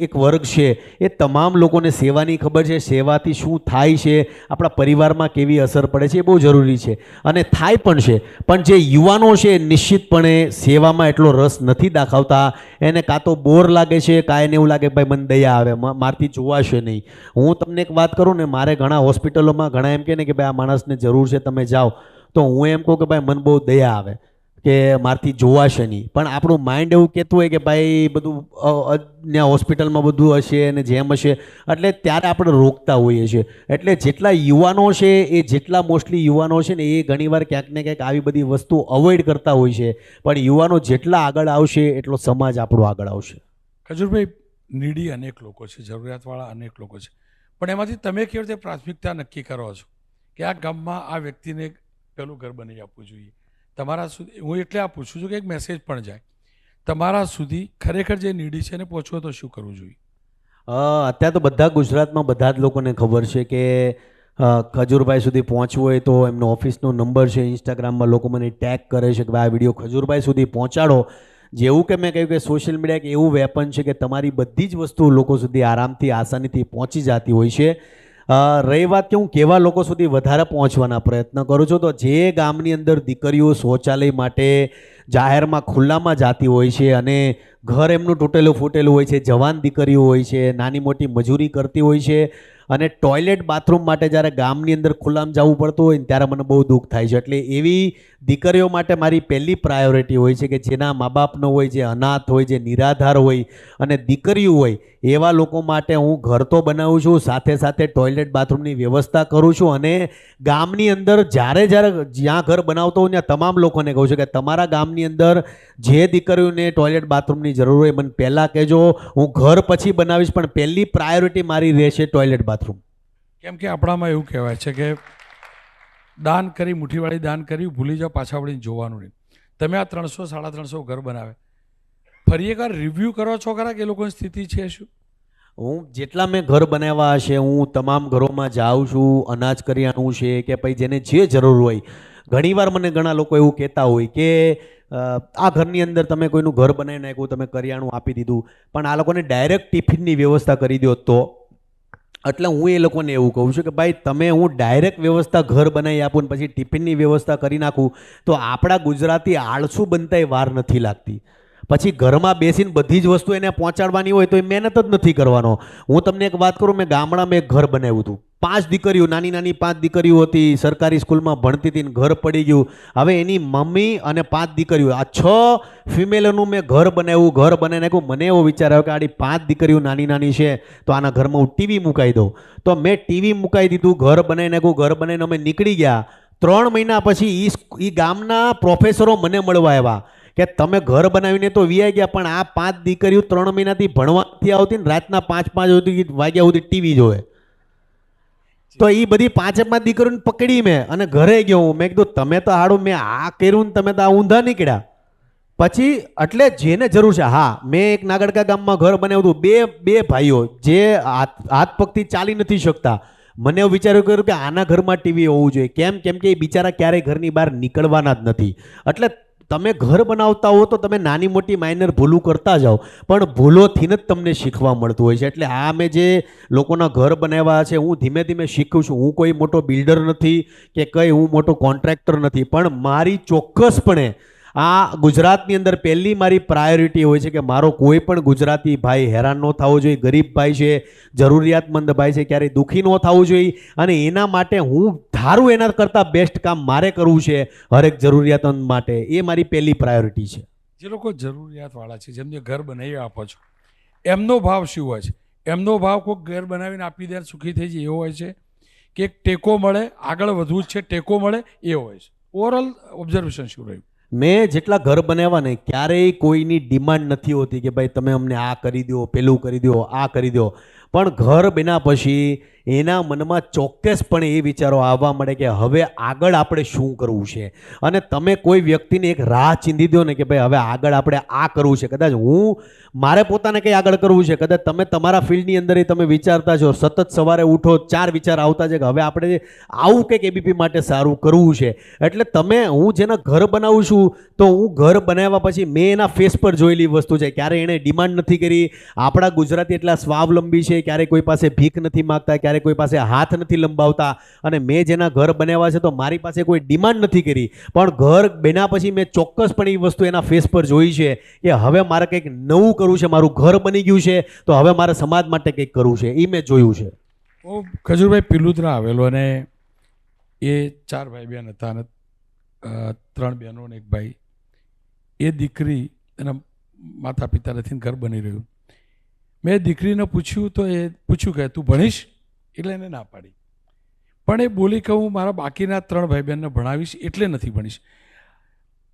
એક વર્ગ છે એ તમામ લોકોને સેવાની ખબર છે, સેવાથી શું થાય છે, આપણા પરિવારમાં કેવી અસર પડે છે, એ બહુ જરૂરી છે અને થાય પણ છે. પણ જે યુવાનો છે નિશ્ચિતપણે સેવામાં એટલો રસ નથી દાખવતા. એને કાં તો બોર લાગે છે, કાં એને એવું લાગે ભાઈ મને દયા આવે, મારથી જોવાશે નહીં. હું તમને એક વાત કરું ને, મારે ઘણા હોસ્પિટલોમાં ઘણા એમ કહે ને કે ભાઈ આ માણસને જરૂર છે તમે જાઓ, તો હું એમ કહું કે ભાઈ મને બહુ દયા આવે કે મારથી જોવાશે નહીં. પણ આપણું માઇન્ડ એવું કહેતું હોય કે ભાઈ બધું ત્યાં હોસ્પિટલમાં બધું હશે અને જેમ હશે એટલે ત્યારે આપણે રોકતા હોઈએ છીએ. એટલે જેટલા યુવાનો છે એ જેટલા મોસ્ટલી યુવાનો છે ને એ ઘણીવાર ક્યાંક ને ક્યાંક આવી બધી વસ્તુ અવોઇડ કરતા હોય છે. પણ યુવાનો જેટલા આગળ આવશે એટલો સમાજ આપણો આગળ આવશે. ખજૂરભાઈ, નીડી અનેક લોકો છે, જરૂરિયાતવાળા અનેક લોકો છે, પણ એમાંથી તમે કેવી રીતે પ્રાથમિકતા નક્કી કરો છો કે આ ગામમાં આ વ્યક્તિને પેલું ઘર બની આપવું જોઈએ? તમારા સુધી હું એટલે આ પૂછું છું કે એક મેસેજ પણ જાય તમારા સુધી, ખરેખર જે નીડી છે એને પહોંચવો તો શું કરવું જોઈએ? અત્યારે તો બધા ગુજરાતમાં બધા જ લોકોને ખબર છે કે ખજૂરભાઈ સુધી પહોંચવું હોય તો એમનો ઓફિસનો નંબર છે. ઇન્સ્ટાગ્રામમાં લોકો મને ટેગ કરે છે કે ભાઈ આ વિડીયો ખજૂરભાઈ સુધી પહોંચાડો. જેવું કે મેં કહ્યું કે સોશિયલ મીડિયા એક એવું વેપન છે કે તમારી બધી જ વસ્તુ લોકો સુધી આરામથી આસાનીથી પહોંચી જતી હોય છે. રહી વાત કે હું કેવા લોકો સુધી વધારે પહોંચવાના પ્રયત્ન કરું છું, તો જે ગામની અંદર દીકરીઓ શૌચાલય માટે જાહેરમાં ખુલ્લામાં જાતી હોય છે અને ઘર એમનું તૂટેલું ફૂટેલું હોય છે, જવાન દીકરીઓ હોય છે, નાની મોટી મજૂરી કરતી હોય છે અને ટોયલેટ બાથરૂમ માટે જ્યારે ગામની અંદર ખુલ્લામાં જવું પડતું હોય ને ત્યારે મને બહુ દુઃખ થાય છે. એટલે એવી દીકરીઓ માટે મારી પહેલી પ્રાયોરિટી હોય છે કે જેના મા બાપ ન હોય, જે અનાથ હોય, જે નિરાધાર હોય અને દીકરીઓ હોય એવા લોકો માટે હું ઘર તો બનાવું છું, સાથે સાથે ટોયલેટ બાથરૂમની વ્યવસ્થા કરું છું. અને ગામની અંદર જ્યાં ઘર બનાવતો હોઉં ત્યાં તમામ લોકોને કહું છું કે તમારા ગામની અંદર જે દીકરીઓને ટોયલેટ બાથરૂમની જરૂર હોય મને પહેલાં કહેજો, હું ઘર પછી બનાવીશ પણ પહેલી પ્રાયોરિટી મારી રહેશે ટોયલેટ બાથરૂમ. કેમ કે આપણામાં એવું કહેવાય છે કે દાન કરી, મુઠ્ઠીવાળી દાન કરી, ભૂલી જાઓ, પાછા વળીને જોવાનું નહીં. તમે આ 300-350 ઘર બનાવે, ફરી એકવાર રિવ્યૂ કરો છો ખરા કે એ લોકોની સ્થિતિ છે શું? હું જેટલા મેં ઘર બનાવ્યા હશે, હું તમામ ઘરોમાં જાઉં છું, અનાજ કરિયાણું છે કે ભાઈ જેને જે જરૂર હોય. ઘણીવાર મને ઘણા લોકો એવું કહેતા હોય કે આ ઘરની અંદર તમે કોઈનું ઘર બનાવી નાખ્યું, તમે કરિયાણું આપી દીધું, પણ આ લોકોને ડાયરેક્ટ ટિફિનની વ્યવસ્થા કરી દો તો. એટલે હું એ લોકોને એવું કહું છું કે ભાઈ તમે હું ડાયરેક્ટ વ્યવસ્થા ઘર બનાવી આપું ને પછી ટિફિનની વ્યવસ્થા કરી નાખું તો આપણા ગુજરાતી આળસુ બનતાય વાર નથી લાગતી. પછી ઘરમાં બેસીને બધી જ વસ્તુ એને પહોંચાડવાની હોય તો એ મહેનત જ નથી કરવાનો. હું તમને એક વાત કરું, મેં ગામડામાં એક ઘર બનાવ્યું હતું. 5 દીકરીઓ, નાની નાની 5 દીકરીઓ હતી, સરકારી સ્કૂલમાં ભણતી હતી ને ઘર પડી ગયું. હવે એની મમ્મી અને 5 દીકરીઓ, આ 6 ફિમેલોનું મેં ઘર બનાવ્યું. ઘર બનાવી નાખ્યું. મને એવો વિચાર આવ્યો કે આડી 5 દીકરીઓ નાની નાની છે તો આના ઘરમાં હું ટીવી મુકાઈ દઉં. તો મેં ટીવી મુકાઈ દીધું, ઘર બનાવી નાખ્યું. ઘર બનાવીને અમે નીકળી ગયા. 3 મહિના પછી એ ગામના પ્રોફેસરો મને મળવા આવ્યા કે તમે ઘર બનાવીને તો વીઆઈ ગયા, પણ આ 5 દીકરીઓ 3 મહિનાથી ભણવાથી આવતી ને રાતના 5 વાગ્યા સુધી ટીવી જોવે. તો એ બધી 5 દીકરીઓને પકડી મેં અને ઘરે ગયો હું. મેં કીધું તમે તો હાડું મેં આ કર્યું ને તમે તો આ ઊંધા નીકળ્યા. પછી એટલે જેને જરૂર છે, હા મેં એક નાગડકા ગામમાં ઘર બનાવ્યું હતું. બે ભાઈઓ જે હાથ પગથી ચાલી નથી શકતા. મને એવું વિચાર્યું કર્યું કે આના ઘરમાં ટીવી હોવું જોઈએ. કેમ કે એ બિચારા ક્યારેય ઘરની બહાર નીકળવાના જ નથી. એટલે તમે ઘર બનાવતા હો તો તમે નાની મોટી માઇનર ભૂલું કરતા જાઓ, પણ ભૂલોથી જ તમને શીખવા મળતું હોય છે. એટલે આ મેં જે લોકોના ઘર બનાવ્યા છે, હું ધીમે ધીમે શીખું છું. હું કોઈ મોટો બિલ્ડર નથી કે કંઈ હું મોટો કોન્ટ્રાક્ટર નથી, પણ મારી ચોક્કસપણે આ ગુજરાતની અંદર પહેલી મારી પ્રાયોરિટી હોય છે કે મારો કોઈ પણ ગુજરાતી ભાઈ હેરાન ન થવો જોઈએ. ગરીબ ભાઈ છે, જરૂરિયાતમંદ ભાઈ છે, ક્યારેય દુઃખી ન થવું જોઈએ. અને એના માટે હું ધારું એના કરતાં બેસ્ટ કામ મારે કરવું છે હરેક જરૂરિયાતમંદ માટે. એ મારી પહેલી પ્રાયોરિટી છે. જે લોકો જરૂરિયાતવાળા છે, જેમને ઘર બનાવી આપો છો, એમનો ભાવ શું હોય છે? એમનો ભાવ કોઈક ઘર બનાવીને આપી દે સુખી થઈ જાય એવો હોય છે કે એક ટેકો મળે, આગળ વધવું જ છે, ટેકો મળે એ હોય છે? ઓવરઓલ ઓબ્ઝર્વેશન શું રહ્યું? મેં જેટલા ઘર બનાવ્યા ને ક્યારેય કોઈની ડિમાન્ડ નથી હોતી કે ભાઈ તમે અમને આ કરી દો, પેલું કરી દો, આ કરી દો. પણ ઘર બન્યા પછી એના મનમાં ચોક્કસપણે એ વિચારો આવવા મળે કે હવે આગળ આપણે શું કરવું છે. અને તમે કોઈ વ્યક્તિને એક રાહ ચીંધી દો ને કે ભાઈ હવે આગળ આપણે આ કરવું છે. કદાચ મારે પોતાને કંઈ આગળ કરવું છે, કદાચ તમે તમારા ફિલ્ડની અંદર તમે વિચારતા છો, સતત સવારે ઉઠો 4 વિચાર આવતા છે કે હવે આપણે આવું કંઈક એબીપી માટે સારું કરવું છે. એટલે હું જેના ઘર બનાવું છું તો હું ઘર બનાવ્યા પછી મેં એના ફેસ પર જોયેલી વસ્તુ છે. ક્યારે એણે ડિમાન્ડ નથી કરી. આપણા ગુજરાતી એટલા સ્વાવલંબી છે, ક્યારે કોઈ પાસે ભીખ નથી માગતા, ક્યારે કોઈ પાસે હાથ નથી લંબાવતા. અને મેં જેના ઘર બનાવ્યા છે તો મારી પાસે કોઈ ડિમાન્ડ નથી કરી, પણ ઘર બન્યા પછી મેં ચોક્કસપણે એ વસ્તુ એના ફેસ પર જોઈ છે કે હવે મારે કંઈક નવું કરવું છે. મારું ઘર બની ગયું છે તો હવે મારે સમાજ માટે કંઈક કરવું છે. એ મેં જોયું છે. હું ખજૂરભાઈ પિલુદ્રા આવેલો અને એ 4 ભાઈ બહેન હતા અને 3 બહેનો અને 1 ભાઈ. એ દીકરી એના માતા પિતા નથી, ઘર બની રહ્યું. મેં દીકરીને પૂછ્યું તો એ પૂછ્યું કે તું ભણીશ? એટલે એને ના પાડી. પણ એ બોલી કે હું મારા બાકીના 3 ભાઈ બહેનને ભણાવીશ એટલે નથી ભણીશ.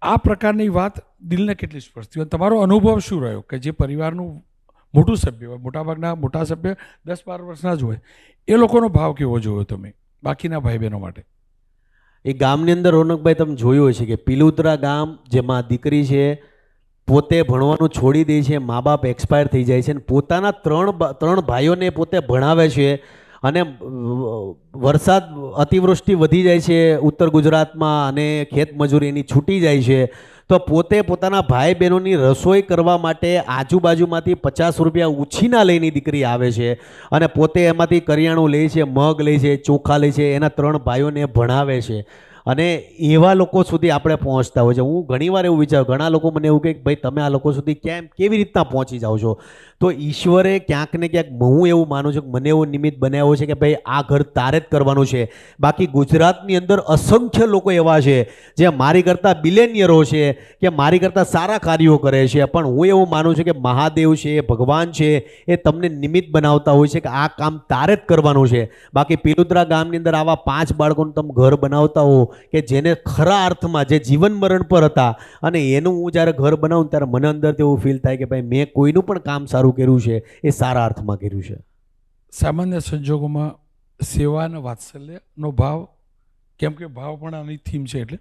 આ પ્રકારની વાત દિલને કેટલી સ્પર્શતી હોય? તમારો અનુભવ શું રહ્યો કે જે પરિવારનું મોટું સભ્ય હોય, મોટાભાગના મોટા સભ્ય 10-12 વર્ષના જ હોય, એ લોકોનો ભાવ કેવો જોયો તમે બાકીના ભાઈ બહેનો માટે? એ ગામની અંદર રોનકભાઈ તમે જોયું હશે કે પિલુદ્રા ગામ, જેમાં દીકરી છે પોતે ભણવાનું છોડી દે છે, મા બાપ એક્સપાયર થઈ જાય છે, અને પોતાના 3 ભાઈઓને પોતે ભણાવે છે. અને વરસાદ અતિવૃષ્ટિ વધી જાય છે ઉત્તર ગુજરાતમાં અને ખેતમજૂરી એની છૂટી જાય છે તો પોતે પોતાના ભાઈ બહેનોની રસોઈ કરવા માટે આજુબાજુમાંથી 50 રૂપિયા ઉછીના લઈને દીકરી આવે છે અને પોતે એમાંથી કરિયાણું લે છે, મગ લે છે, ચોખા લે છે, એના 3 ભાઈઓને ભણાવે છે. અને એવા લોકો સુધી આપણે પહોંચતા હોય છે. હું ઘણીવાર એવું વિચારું, ઘણા લોકો મને એવું કહે કે ભાઈ તમે આ લોકો સુધી કેવી રીતના પહોંચી જાઓ છો? તો ઈશ્વરે ક્યાંક ને ક્યાંક, હું એવું માનું છું કે મને એવો નિમિત્ત બનાવ્યો છે કે ભાઈ આ ઘર તારે જ કરવાનું છે. બાકી ગુજરાતની અંદર અસંખ્ય લોકો એવા છે જે મારી કરતાં બિલિયનિયરો છે કે મારી કરતાં સારા કાર્યો કરે છે, પણ હું એવું માનું છું કે મહાદેવ છે, ભગવાન છે, એ તમને નિમિત્ત બનાવતા હોય છે કે આ કામ તારે જ કરવાનું છે. બાકી પિલુદ્રા ગામની અંદર આવા 5 બાળકોનું તમે ઘર બનાવતા હો કે જેને ખરા અર્થમાં જે જીવન મરણ પર હતા, અને એનું હું જ્યારે ઘર બનાવું ત્યારે મને અંદરથી એવું ફીલ થાય કે ભાઈ મેં કોઈનું પણ કામ સારું કર્યું છે, એ સારા અર્થમાં કર્યું છે. સામાન્ય સંજોગોમાં સેવા અને વાત્સલ્યનો ભાવ, કેમ કે ભાવ પણ આની થીમ છે, એટલે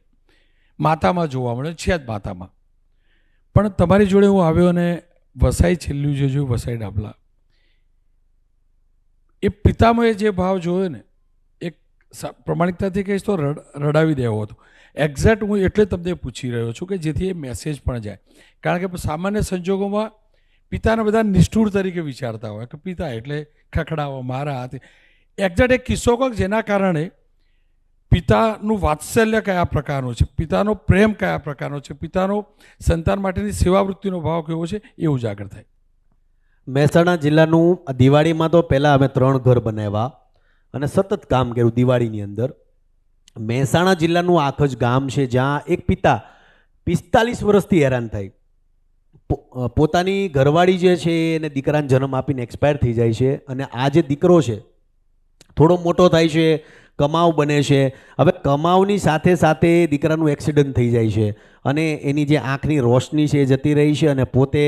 માતામાં જોવા મળે છે જ માતામાં. પણ તમારી જોડે હું આવ્યો અને વસાઈ છેલ્લું જે જોયું, વસાઈ ડાબલા, એ પિતામહે જે ભાવ જોયો ને, એક પ્રમાણિકતાથી કહીશ તો રડાવી દેવો હતો. એક્ઝેક્ટ હું એટલે તમને પૂછી રહ્યો છું કે જેથી એ મેસેજ પણ જાય. કારણ કે સામાન્ય સંજોગોમાં પિતાને બધા નિષ્ઠુર તરીકે વિચારતા હોય કે પિતા એટલે ખખડાવો, મારા હાથે. એક્ઝેક્ટ એક કિસ્સો કહો જેના કારણે પિતાનું વાત્સલ્ય કયા પ્રકારનું છે, પિતાનો પ્રેમ કયા પ્રકારનો છે, પિતાનો સંતાન માટેની સેવાવૃત્તિનો ભાવ કેવો છે, એ ઉજાગર થાય. મહેસાણા જિલ્લાનું દિવાળીમાં તો પહેલાં અમે 3 ઘર બનાવ્યા અને સતત કામ કર્યું દિવાળીની અંદર. મહેસાણા જિલ્લાનું આખ જ ગામ છે જ્યાં એક પિતા 45 વર્ષથી હેરાન થાય. પોતાની ઘરવાળી જે છે એને દીકરાને જન્મ આપીને એક્સપાયર થઈ જાય છે અને આ જે દીકરો છે થોડો મોટો થાય છે, કમાવ બને છે. હવે કમાવની સાથે સાથે દીકરાનું એક્સિડન્ટ થઈ જાય છે અને એની જે આંખની રોશની છે એ જતી રહી છે અને પોતે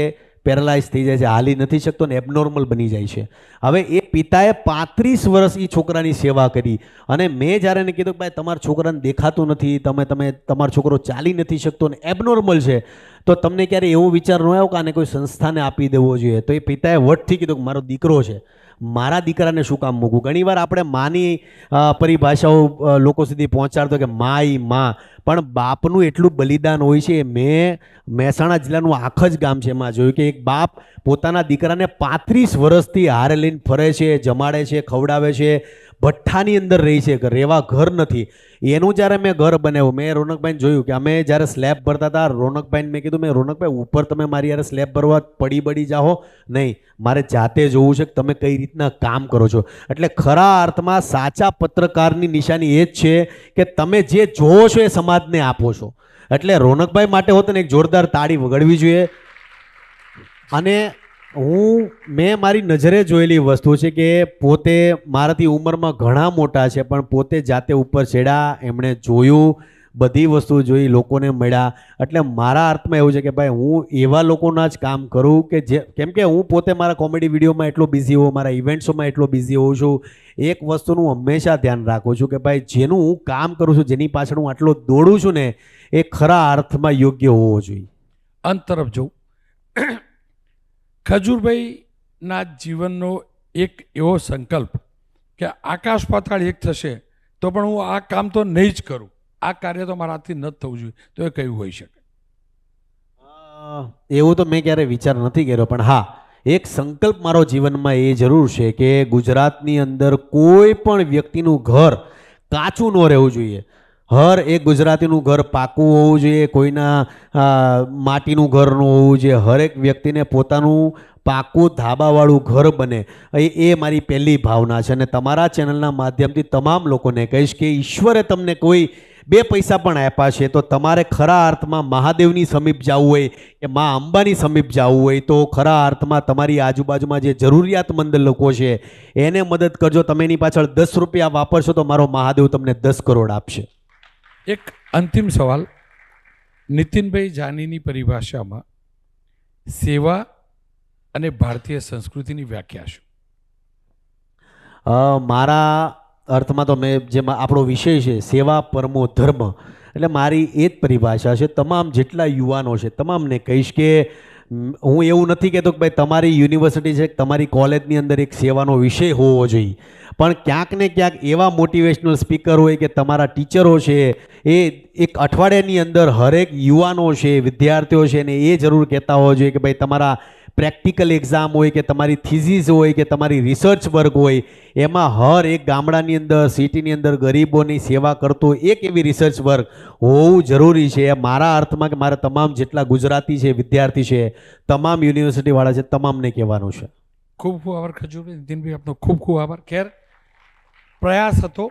પેરાલાઇઝ થઈ જાય છે, હાલી નથી શકતો ને એબનોર્મલ બની જાય છે. હવે એ પિતાએ 35 વર્ષ એ છોકરાની સેવા કરી અને મેં જ્યારે એને કીધું કે ભાઈ તમારા છોકરાને દેખાતું નથી, તમારો છોકરો ચાલી નથી શકતો ને એબનોર્મલ છે, તો તમને ક્યારે એવો વિચાર ન આવ્યો કે આને કોઈ સંસ્થાને આપી દેવો જોઈએ? તો એ પિતાએ વટથી કીધું કે મારો દીકરો છે, મારા દીકરાને શું કામ મૂકવું? ઘણીવાર આપણે માની પરિભાષાઓ લોકો સુધી પહોંચાડતો કે માઈ માં, પણ બાપનું એટલું બલિદાન હોય છે. મેં મહેસાણા જિલ્લાનું આખ જ ગામ છે એમાં જોયું કે એક બાપ પોતાના દીકરાને 35 વર્ષથી હારે લઈને ફરે છે, જમાડે છે, ખવડાવે છે, ભઠ્ઠાની અંદર રહી છે, રહેવા ઘર નથી. એનું જ્યારે મેં ઘર બનાવ્યું, મેં રોનકભાઈને જોયું કે અમે જ્યારે સ્લેબ ભરતા હતા, રોનકભાઈને મેં કીધું, મેં રોનકભાઈ ઉપર તમે મારી યારે સ્લેબ ભરવા પડી જાઓ નહીં, મારે જાતે જોવું છે કે તમે કઈ રીતના કામ કરો છો. એટલે ખરા અર્થમાં સાચા પત્રકારની નિશાની એ જ છે કે તમે જે જોવો છો એ સમાજને આપો છો. એટલે રોનકભાઈ માટે હોત ને એક જોરદાર તાળી વગાડવી જોઈએ. અને મેં મારી નજરે જોયેલી વસ્તુ છે કે પોતે મારાથી ઉંમરમાં ઘણા મોટા છે પણ પોતે જાતે ઉપર ચડ્યા, એમણે જોયું, બધી વસ્તુ જોઈ, લોકોને મળ્યા. એટલે મારા અર્થમાં એવું છે કે ભાઈ હું એવા લોકોના જ કામ કરું કે જે, કેમ કે હું પોતે મારા કોમેડી વિડીયોમાં એટલો બિઝી હોઉં, મારા ઇવેન્ટ્સોમાં એટલો બિઝી હોઉં છું. એક વસ્તુનું હંમેશા ધ્યાન રાખું છું કે ભાઈ જેનું હું કામ કરું છું, જેની પાછળ હું આટલો દોડું છું ને, એ ખરા અર્થમાં યોગ્ય હોવો જોઈએ. અંત તરફ જવું. ખજૂરભાઈના જીવનનો એક એવો સંકલ્પ કે આકાશ પાતાળ એક થશે તો પણ હું આ કામ તો નહીં જ કરું, આ કાર્ય તો મારાથી ન થવું જોઈએ, તો એ કયું હોઈ શકે? એવું તો મેં ક્યારે વિચાર નથી કર્યો, પણ હા, એક સંકલ્પ મારો જીવનમાં એ જરૂર છે કે ગુજરાતની અંદર કોઈ પણ વ્યક્તિનું ઘર કાચું ન રહેવું જોઈએ. હર એક ગુજરાતીનું ઘર પાકું હોવું જોઈએ, કોઈના માટીનું ઘર ન હોવું જોઈએ. હરેક વ્યક્તિને પોતાનું પાકું ધાબાવાળું ઘર બને, એ મારી પહેલી ભાવના છે. અને તમારા ચેનલના માધ્યમથી તમામ લોકોને કહીશ કે ઈશ્વરે તમને કોઈ 2 પૈસા પણ આપ્યા છે તો તમારે ખરા અર્થમાં મહાદેવની સમીપ જવું હોય કે મા અંબાની સમીપ જવું હોય તો ખરા અર્થમાં તમારી આજુબાજુમાં જે જરૂરિયાતમંદ લોકો છે એને મદદ કરજો. તમે એની પાછળ 10 રૂપિયા વાપરશો તો મારો મહાદેવ તમને 10 કરોડ આપશે. એક અંતિમ સવાલ, નીતિનભાઈ જાનીની પરિભાષામાં સેવા અને ભારતીય સંસ્કૃતિની વ્યાખ્યા શું? મારા અર્થમાં તો મેં જેમ આપણો વિષય છે સેવા પરમો ધર્મ, એટલે મારી એ જ પરિભાષા છે. તમામ જેટલા યુવાનો છે તમામને કહીશ કે હું એવું નથી કહેતો કે ભાઈ તમારી યુનિવર્સિટી છે, તમારી કોલેજની અંદર એક સેવાનો વિષય હોવો જોઈએ, પણ ક્યાંક ને ક્યાંક એવા મોટિવેશનલ સ્પીકર હોય કે તમારા ટીચરો છે એ એક અઠવાડિયાની અંદર હરેક યુવાનો છે, વિદ્યાર્થીઓ છે ને એ જરૂર કહેતા હોવા જોઈએ કે ભાઈ તમારા પ્રેક્ટિકલ એક્ઝામ હોય કે તમારી થીસીસ હોય કે તમારી રિસર્ચ વર્ક હોય, એમાં હર એક ગામડાની અંદર, સિટીની અંદર ગરીબોની સેવા કરતું એક એવી રિસર્ચ વર્ક હોવું જરૂરી છે. મારા અર્થમાં કે મારા તમામ જેટલા ગુજરાતી છે, વિદ્યાર્થી છે, તમામ યુનિવર્સિટીવાળા છે, તમામને કહેવાનું છે. ખૂબ ખૂબ આભાર ખજૂરભાઈ. નીતિનભાઈ આપનો ખૂબ ખૂબ આભાર. ખેર, પ્રયાસ હતો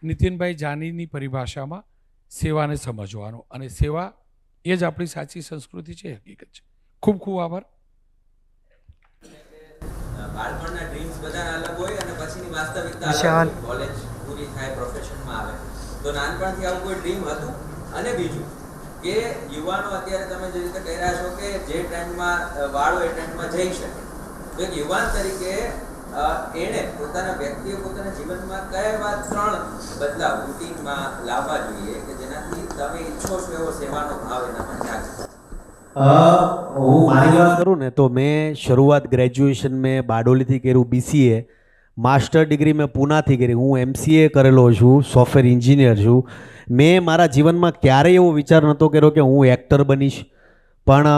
નીતિનભાઈ જાનીની પરિભાષામાં સેવાને સમજવાનો, અને સેવા એ જ આપણી સાચી સંસ્કૃતિ છે, હકીકત છે. ખૂબ ખૂબ આભાર. બાળપણના ડ્રીમ્સ બધાના અલગ હોય અને પછીની વાસ્તવિકતા અલગ હોય. કોલેજ પૂરી થાય, પ્રોફેશનમાં આવે તો નાનપણથી આવું કોઈ ડ્રીમ હતું. અને બીજું કે યુવાનો અત્યારે તમે જે રીતે કહી રહ્યા છો કે જે ટ્રેન્ડમાં વાળો એ ટ્રેન્ડમાં જઈ શકે, તો એક યુવાન તરીકે એણે પોતાના વ્યક્તિએ પોતાના જીવનમાં કયા એવા 3 બદલાવ રૂટીનમાં લાવવા જોઈએ કે જેનાથી તમે ઈચ્છો છો એવો સેવાનો ભાવ એનામાં જાગે? હું મારી વાત કરું ને તો મેં શરૂઆત ગ્રેજ્યુએશન મેં બારડોલીથી કર્યું, BCA. માસ્ટર ડિગ્રી મેં પૂનાથી કરી, હું MCA કરેલો છું, સોફ્ટવેર એન્જિનિયર છું. મેં મારા જીવનમાં ક્યારેય એવો વિચાર નહોતો કર્યો કે હું એક્ટર બનીશ, પણ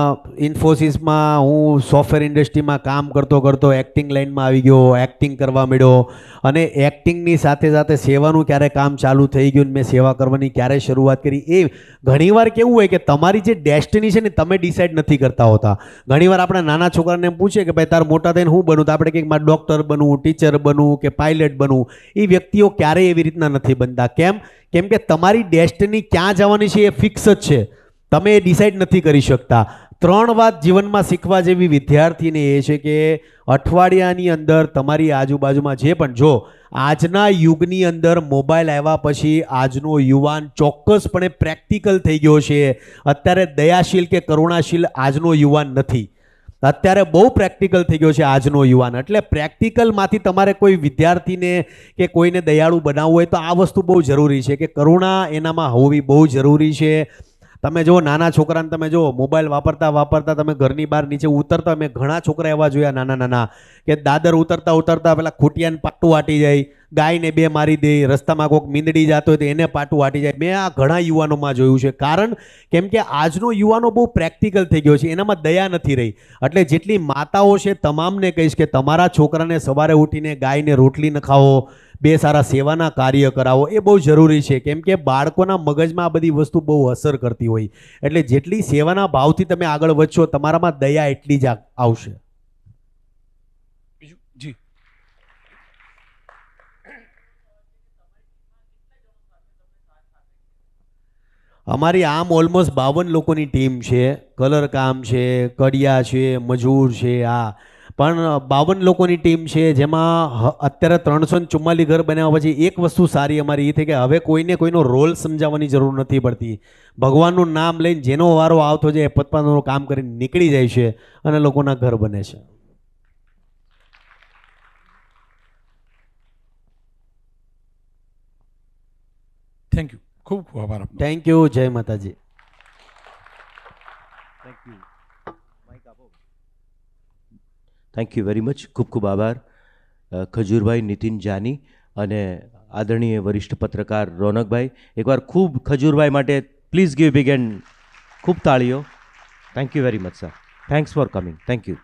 ઇન્ફોસિસમાં હું સોફ્ટવેર ઇન્ડસ્ટ્રીમાં કામ કરતો કરતો એક્ટિંગ લાઇનમાં આવી ગયો, એક્ટિંગ કરવા માંડ્યો અને એક્ટિંગની સાથે સાથે સેવાનું ક્યારે કામ ચાલુ થઈ ગયું ને મેં સેવા કરવાની ક્યારે શરૂઆત કરી. એ ઘણીવાર કેવું હોય કે તમારી જે ડેસ્ટિની છે ને તમે ડિસાઇડ નથી કરતા હોતા. ઘણીવાર આપણે નાના છોકરાને એમ પૂછીએ કે ભાઈ તાર મોટા થઈને હું બનવું, તો આપણે કંઈક મારે ડૉક્ટર બનવું, ટીચર બનવું કે પાયલટ બનવું. એ વ્યક્તિઓ ક્યારેય એવી રીતના નથી બનતા. કેમ કે તમારી ડેસ્ટિની ક્યાં જવાની છે એ ફિક્સ જ છે, તમે એ ડિસાઇડ નથી કરી શકતા. 3 વાત જીવનમાં શીખવા જેવી વિદ્યાર્થીને એ છે કે અઠવાડિયાની અંદર તમારી આજુબાજુમાં જે પણ, જો આજના યુગની અંદર મોબાઈલ આવ્યા પછી આજનો યુવાન ચોક્કસપણે પ્રેક્ટિકલ થઈ ગયો છે. અત્યારે દયાશીલ કે કરુણાશીલ આજનો યુવાન નથી, અત્યારે બહુ પ્રેક્ટિકલ થઈ ગયો છે આજનો યુવાન. એટલે પ્રેક્ટિકલમાંથી તમારે કોઈ વિદ્યાર્થીને કે કોઈને દયાળુ બનાવવું હોય તો આ વસ્તુ બહુ જરૂરી છે કે કરુણા એનામાં હોવી બહુ જરૂરી છે. તમે જો નાના છોકરાને તમે જો મોબાઈલ વાપરતા તમે ઘરની બહાર નીચે ઉતરતા, મેં ઘણા છોકરા એવા જોયા નાના કે દાદર ઉતરતા પેલા ખૂટિયાને પાટું વાટી જાય, ગાયને 2 મારી દે, રસ્તામાં કોઈક મીંદડી જતો હોય તો એને પાટું વાટી જાય. મેં આ ઘણા યુવાનોમાં જોયું છે. કારણ કેમ કે આજનો યુવાનો બહુ પ્રેક્ટિકલ થઈ ગયો છે, એનામાં દયા નથી રહી. એટલે જેટલી માતાઓ છે તમામને કહીશ કે તમારા છોકરાને સવારે ઉઠીને ગાયને રોટલી નખાવો, 2 સારા સેવાના કાર્ય કરાવો, એ બહુ જરૂરી છે. કેમ કે બાળકોના મગજમાં આ બધી વસ્તુ બહુ અસર કરતી હોય. એટલે જેટલી સેવાના ભાવથી તમે આગળ વધશો તમારામાં દયા એટલી જ આવશે. બીજું જી અમારી આમ ઓલમોસ્ટ 52 લોકોની ટીમ છે. કલર કામ છે, કડિયા છે, મજૂર છે, પણ 52 લોકોની ટીમ છે, જેમાં અત્યારે 344 ઘર બનાવ્યા પછી એક વસ્તુ સારી અમારી એ થઈ કે હવે કોઈને કોઈનો રોલ સમજાવવાની જરૂર નથી પડતી. ભગવાનનું નામ લઈને જેનો વારો આવતો જાય એ પોતપોતાનું કામ કરીને નીકળી જાય છે અને લોકોના ઘર બને છે. થેન્ક યુ, ખૂબ ખૂબ આભાર આપનો. Thank you. જય માતાજી. Thank you very much. ખૂબ ખૂબ આભાર ખજૂરભાઈ નીતિન જાની અને આદરણીય વરિષ્ઠ પત્રકાર રોનકભાઈ. એકવાર ખૂબ ખજૂરભાઈ માટે પ્લીઝ ગીવ બિગ એન્ડ ખૂબ તાળીઓ. Thank you very much sir. Thanks for coming. Thank you.